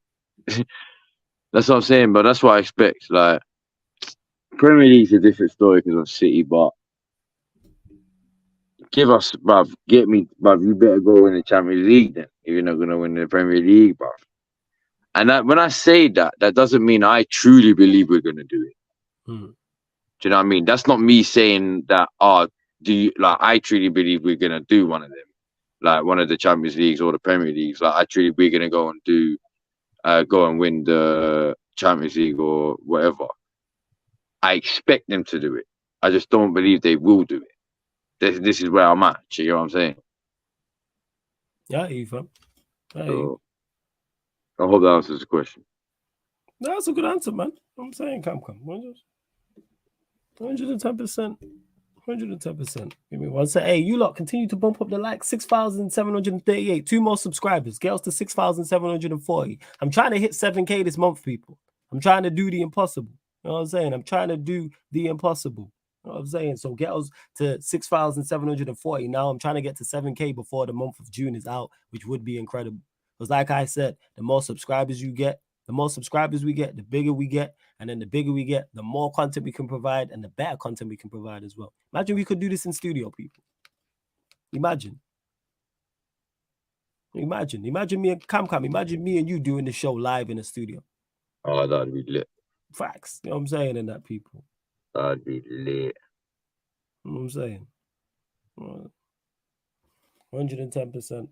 that's what I'm saying. But that's what I expect. Like, Premier League's a different story because of City, but give us, bruv, bruv, you better go in the Champions League then, if you're not going to win the Premier League, bruv. And when I say that doesn't mean I truly believe we're going to do it. Do you know what I mean? That's not me saying that, I truly believe we're going to do one of them, like one of the Champions Leagues or the Premier Leagues. Like, I truly, we're going to go and win the Champions League or whatever. I expect them to do it. I just don't believe they will do it. This is where I'm at. You know what I'm saying? Yeah, Eva. So, I hope that answers the question. That's a good answer, man. I'm saying, come. 110%. 110%. Give me one second. Hey, you lot continue to bump up the like. 6,738. 2 more subscribers. Get us to 6,740. I'm trying to hit 7K this month, people. I'm trying to do the impossible. You know what I'm saying? I'm trying to do the impossible. You know what I'm saying? So get us to 6,740. Now I'm trying to get to 7K before the month of June is out, which would be incredible. Because like I said, the more subscribers we get, the bigger we get. And then the bigger we get, the more content we can provide and the better content we can provide as well. Imagine we could do this in studio, people. Imagine me and Cam. Imagine me and you doing the show live in the studio. Oh, that'd be lit. Facts. You know what I'm saying? And that, people. That'd be lit. You know what I'm saying? 110%.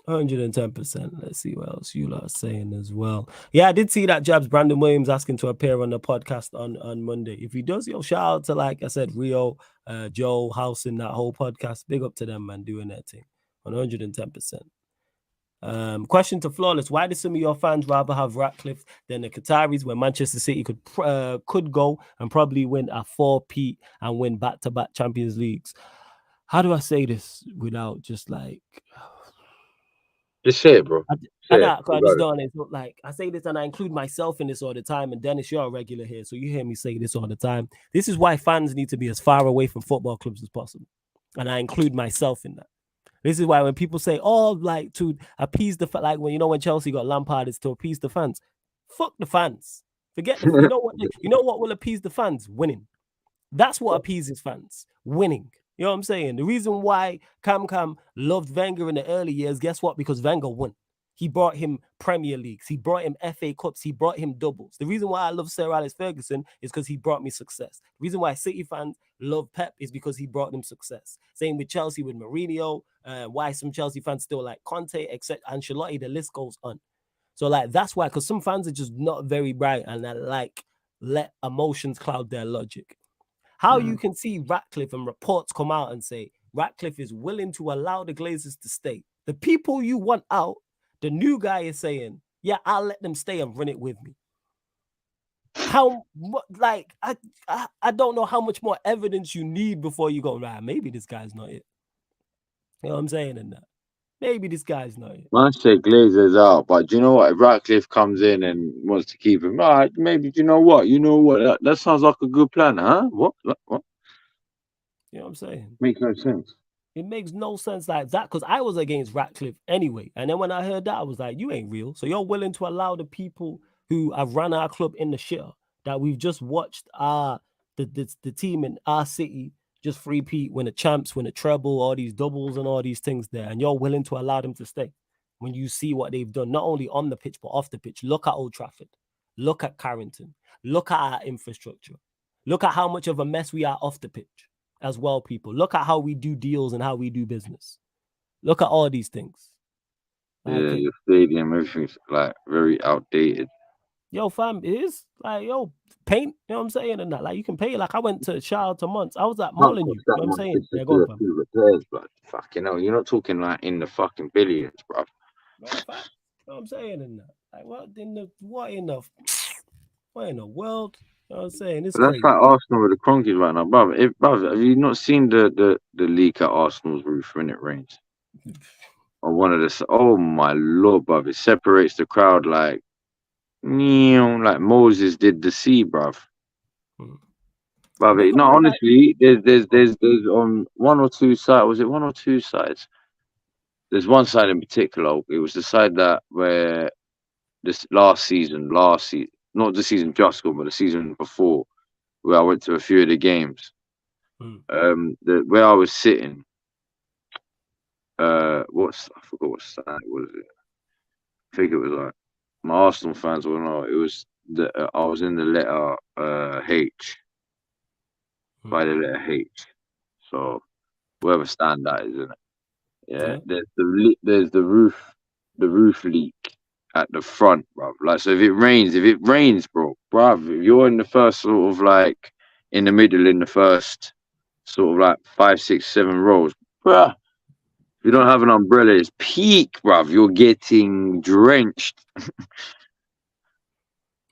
110%. Let's see what else you lot are saying as well. Yeah, I did see that Jabs Brandon Williams asking to appear on the podcast on Monday. If he does, shout out to, like I said, Rio, Joe, House, and that whole podcast. Big up to them, man, doing that thing. 110%. Question to Flawless: why do some of your fans rather have Ratcliffe than the Qataris, when Manchester City could go and probably win a 4-peat and win back-to-back Champions Leagues? How do I say this without just like... Just say it, bro. I just don't. It's not like I say this, and I include myself in this all the time. And Dennis, you're a regular here, so you hear me say this all the time. This is why fans need to be as far away from football clubs as possible, and I include myself in that. This is why when people say, "Oh, like to appease the like when when Chelsea got Lampard, it's to appease the fans." Fuck the fans. Forget the. You know what will appease the fans? Winning. That's what appeases fans. Winning. You know what I'm saying? The reason why Cam loved Wenger in the early years, guess what? Because Wenger won. He brought him Premier Leagues. He brought him FA Cups. He brought him doubles. The reason why I love Sir Alex Ferguson is because he brought me success. The reason why City fans love Pep is because he brought them success. Same with Chelsea with Mourinho. Why some Chelsea fans still like Conte, except Ancelotti. The list goes on. So like that's why, because some fans are just not very bright and like let emotions cloud their logic. How you can see Ratcliffe and reports come out and say Ratcliffe is willing to allow the Glazers to stay. The people you want out, the new guy is saying, yeah, I'll let them stay and run it with me. How, like, I don't know how much more evidence you need before you go, right, maybe this guy's not it. You know what I'm saying in that? Maybe this guy's not it. Man say Glazers out, but do you know what? If Ratcliffe comes in and wants to keep him, all right, maybe, do you know what? That sounds like a good plan, huh? What? You know what I'm saying? Makes no sense. It makes no sense like that, because I was against Ratcliffe anyway. And then when I heard that, I was like, you ain't real. So you're willing to allow the people who have run our club in the shitter, that we've just watched the team in our city just repeat, win a champs, win a treble, all these doubles and all these things there, and you're willing to allow them to stay when you see what they've done, not only on the pitch, but off the pitch. Look at Old Trafford. Look at Carrington. Look at our infrastructure. Look at how much of a mess we are off the pitch as well, people. Look at how we do deals and how we do business. Look at all these things. Yeah, your stadium, everything's like very outdated. Yo, fam, it is like, yo, paint, you know what I'm saying? And that, like, you can pay. Like, I went to shout out to Months. I was at Molyneux, you know what I'm saying? Yeah, go on, fam. Repairs, but fucking hell, you're not talking like in the fucking billions, bro. No, fact. You know what I'm saying? And that, like, what in the world? You know what I'm saying? It's crazy. That's like Arsenal with the Cronkies right now, bro. Have you not seen the leak at Arsenal's roof when it rains? Or one of the, oh my lord, bruv, it separates the crowd like Moses did the sea, bruv. Bruv, no, honestly, there's on one or two sides. Was it one or two sides? There's one side in particular. It was the side that where this last season, not the season just gone, but the season before, where I went to a few of the games. Where I was sitting. I forgot what side was it. I think it was like my Arsenal fans will know. It was I was in the letter H, by the letter H. So whatever stand that is, isn't it? Yeah. There's the roof leak at the front, bro. Like, so if it rains, bro, if you're in the first sort of like in the middle, in the first sort of like 5, 6, 7 rows, bruh. If you don't have an umbrella, it's peak, bruv. You're getting drenched.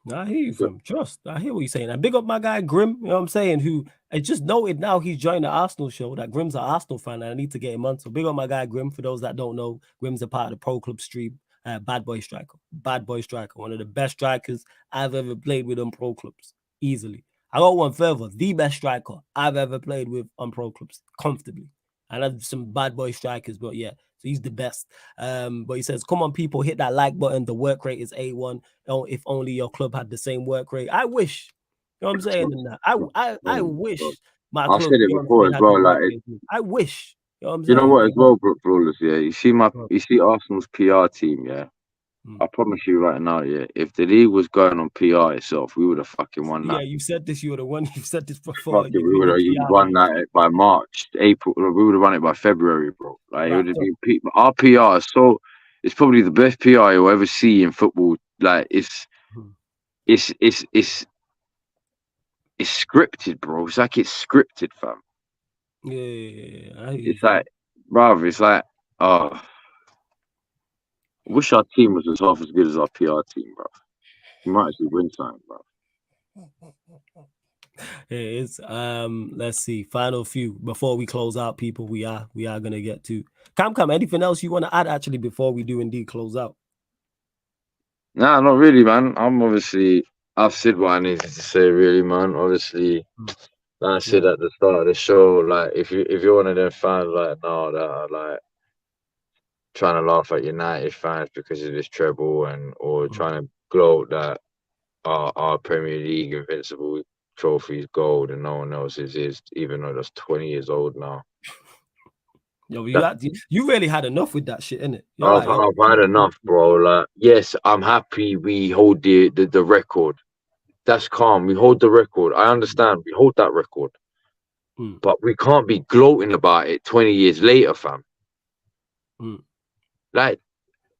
I hear you from Trust. I hear what you're saying. I big up my guy Grim, you know what I'm saying, who I just noted now he's joined the Arsenal show, that Grim's an Arsenal fan, and I need to get him on. So big up my guy Grim. For those that don't know, Grim's a part of the Pro Club stream. Bad boy striker. One of the best strikers I've ever played with on Pro Clubs. Easily. I got one further. The best striker I've ever played with on Pro Clubs. Comfortably. I have some bad boy strikers, but yeah, so he's the best. But he says, come on, people, hit that like button. The work rate is A1. Oh, if only your club had the same work rate. I wish. You know what I'm saying? I wish my club. I said it before as well. Like, I wish. You know what I'm saying? You know what as well, Flawless, yeah? You see Arsenal's PR team, yeah? I promise you right now, yeah, if the league was going on PR itself, we would have fucking won that. Yeah, you said this, you would have won. You've said this before. We would have won that by March, April. We would have won it by February, bro. Like, it would have been our PR is so. it's probably the best PR you'll ever see in football. Like it's scripted, bro. It's like it's scripted, fam. Yeah. It's like, brother, it's like, I wish our team was as half as good as our PR team, bro. We might actually win something, bro. It's let's see, final few before we close out, people. We are gonna get to Cam. Anything else you want to add actually before we do indeed close out? Nah, not really, man. I've said what I needed to say, really, man. Obviously, like I said at the start of the show, like if you're one of them fans like no that are like trying to laugh at United fans because of this treble or trying to gloat that our Premier League Invincible trophy is gold and no one else's is, even though that's 20 years old now. Yo, you really had enough with that shit, innit? I've had enough, bro. Like, yes, I'm happy we hold the record. That's calm. We hold the record. I understand. We hold that record. But we can't be gloating about it 20 years later, fam. Like,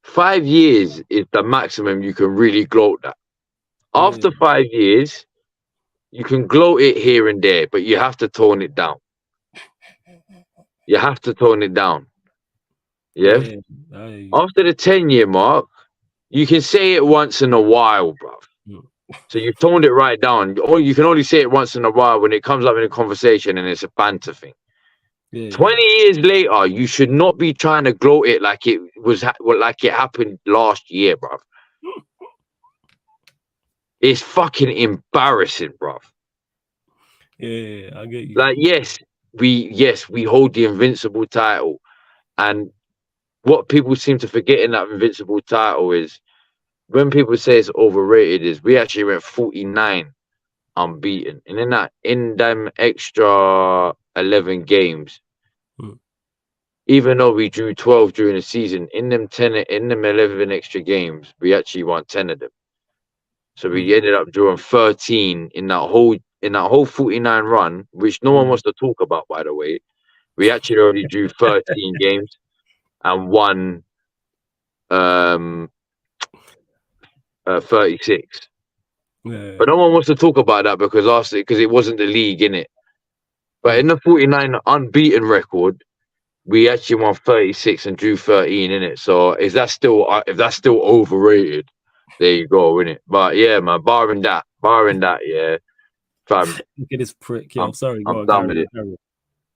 5 years is the maximum you can really gloat that. After 5 years, you can gloat it here and there, but you have to tone it down. You have to tone it down. Yeah? After the 10-year mark, you can say it once in a while, bruv. So you've toned it right down. Or you can only say it once in a while when it comes up in a conversation and it's a banter thing. 20 years later, you should not be trying to gloat it like it was like it happened last year, bruv. It's fucking embarrassing, bruv. Yeah, I get you. Like, yes, we hold the Invincible title, and what people seem to forget in that Invincible title is when people say it's overrated, is we actually went 49 unbeaten, and in them extra 11 games, even though we drew 12 during the season, in them 11 extra games, we actually won 10 of them. So we ended up drawing 13 in that whole 49 run, which no one wants to talk about, by the way. We actually already drew 13 games and won 36. But no one wants to talk about that because it wasn't the league, innit? But in the 49 unbeaten record, we actually won 36 and drew 13, innit? So if that's still overrated, there you go, innit? But yeah, man, barring that, yeah. Fam, look at this prick, yo. I'm done with it.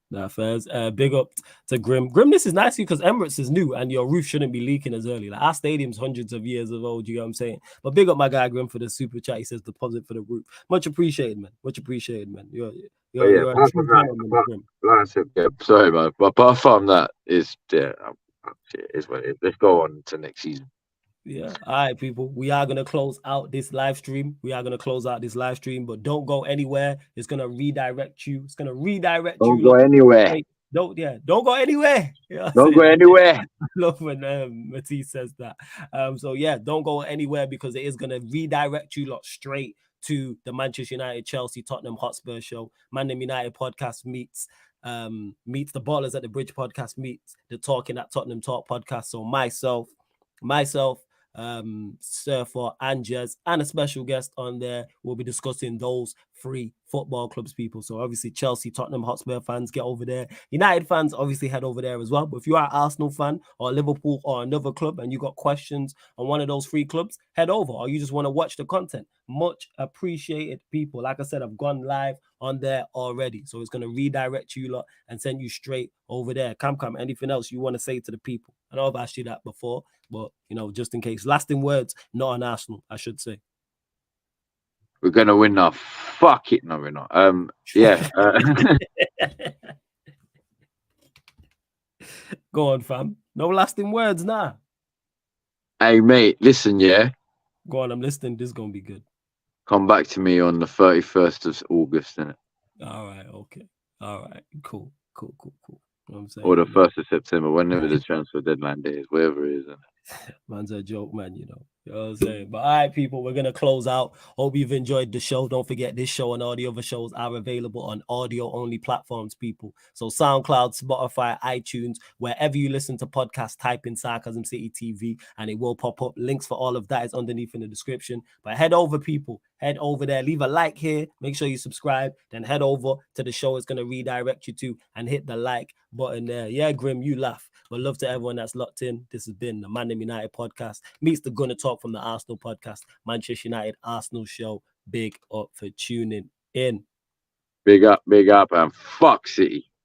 Nah, fairs. Big up to Grim. Grim, this is nice because Emirates is new and your roof shouldn't be leaking as early. Like our stadium's hundreds of years of old, you know what I'm saying? But big up my guy Grim for the super chat. He says deposit for the roof. Much appreciated, man. Much apprecited, man. You're a true gentleman, Grim. Like I said, sorry, man. But apart from that, is what it is. Let's go on to next season. Yeah. All right, people. We are gonna close out this live stream. But don't go anywhere. It's gonna redirect you. Don't go anywhere. Don't go anywhere. Don't go anywhere. I love when Matisse says that. So yeah, don't go anywhere because it is gonna redirect you lot straight to the Manchester United, Chelsea, Tottenham Hotspur show. Man Them United podcast meets the Ballers at the Bridge podcast meets the Talking at Tottenham Talk podcast. So myself, Surfer and Jez, and a special guest on there. We'll be discussing those 3 football clubs, people. So obviously Chelsea, Tottenham Hotspur fans, get over there. United fans obviously head over there as well. But if you are an Arsenal fan or Liverpool or another club and you got questions on one of those 3 clubs, head over. Or you just want to watch the content, much appreciated, people. Like I said, I've gone live on there already, so it's going to redirect you lot and send you straight over there. Cam, anything else you want to say to the people? I know I've asked you that before, but just in case. Lasting words, not on Arsenal, I should say. We're gonna win now. Fuck it, no, we're not. Yeah. Go on, fam. No lasting words, nah. Hey, mate, listen, yeah. Go on, I'm listening. This is gonna be good. Come back to me on the 31st of August, innit? All right, okay. All right, cool. You know what I'm saying? Or the 1st of September, whenever the transfer deadline day is, wherever it is, innit? Man's a joke, man, you know. You know what I'm saying? But all right, people, we're gonna close out. Hope you've enjoyed the show. Don't forget this show and all the other shows are available on audio-only platforms, people. So SoundCloud, Spotify, iTunes, wherever you listen to podcasts, type in Sarcasm City TV and it will pop up. Links for all of that is underneath in the description. But head over, people. Head over there. Leave a like here. Make sure you subscribe. Then head over to the show it's gonna redirect you to and hit the like button there. Yeah, Grim, you laugh. But love to everyone that's locked in. This has been the Man United podcast. Meets the Gunner Talk from the Arsenal podcast. Manchester United Arsenal show. Big up for tuning in. Big up, and fuck City.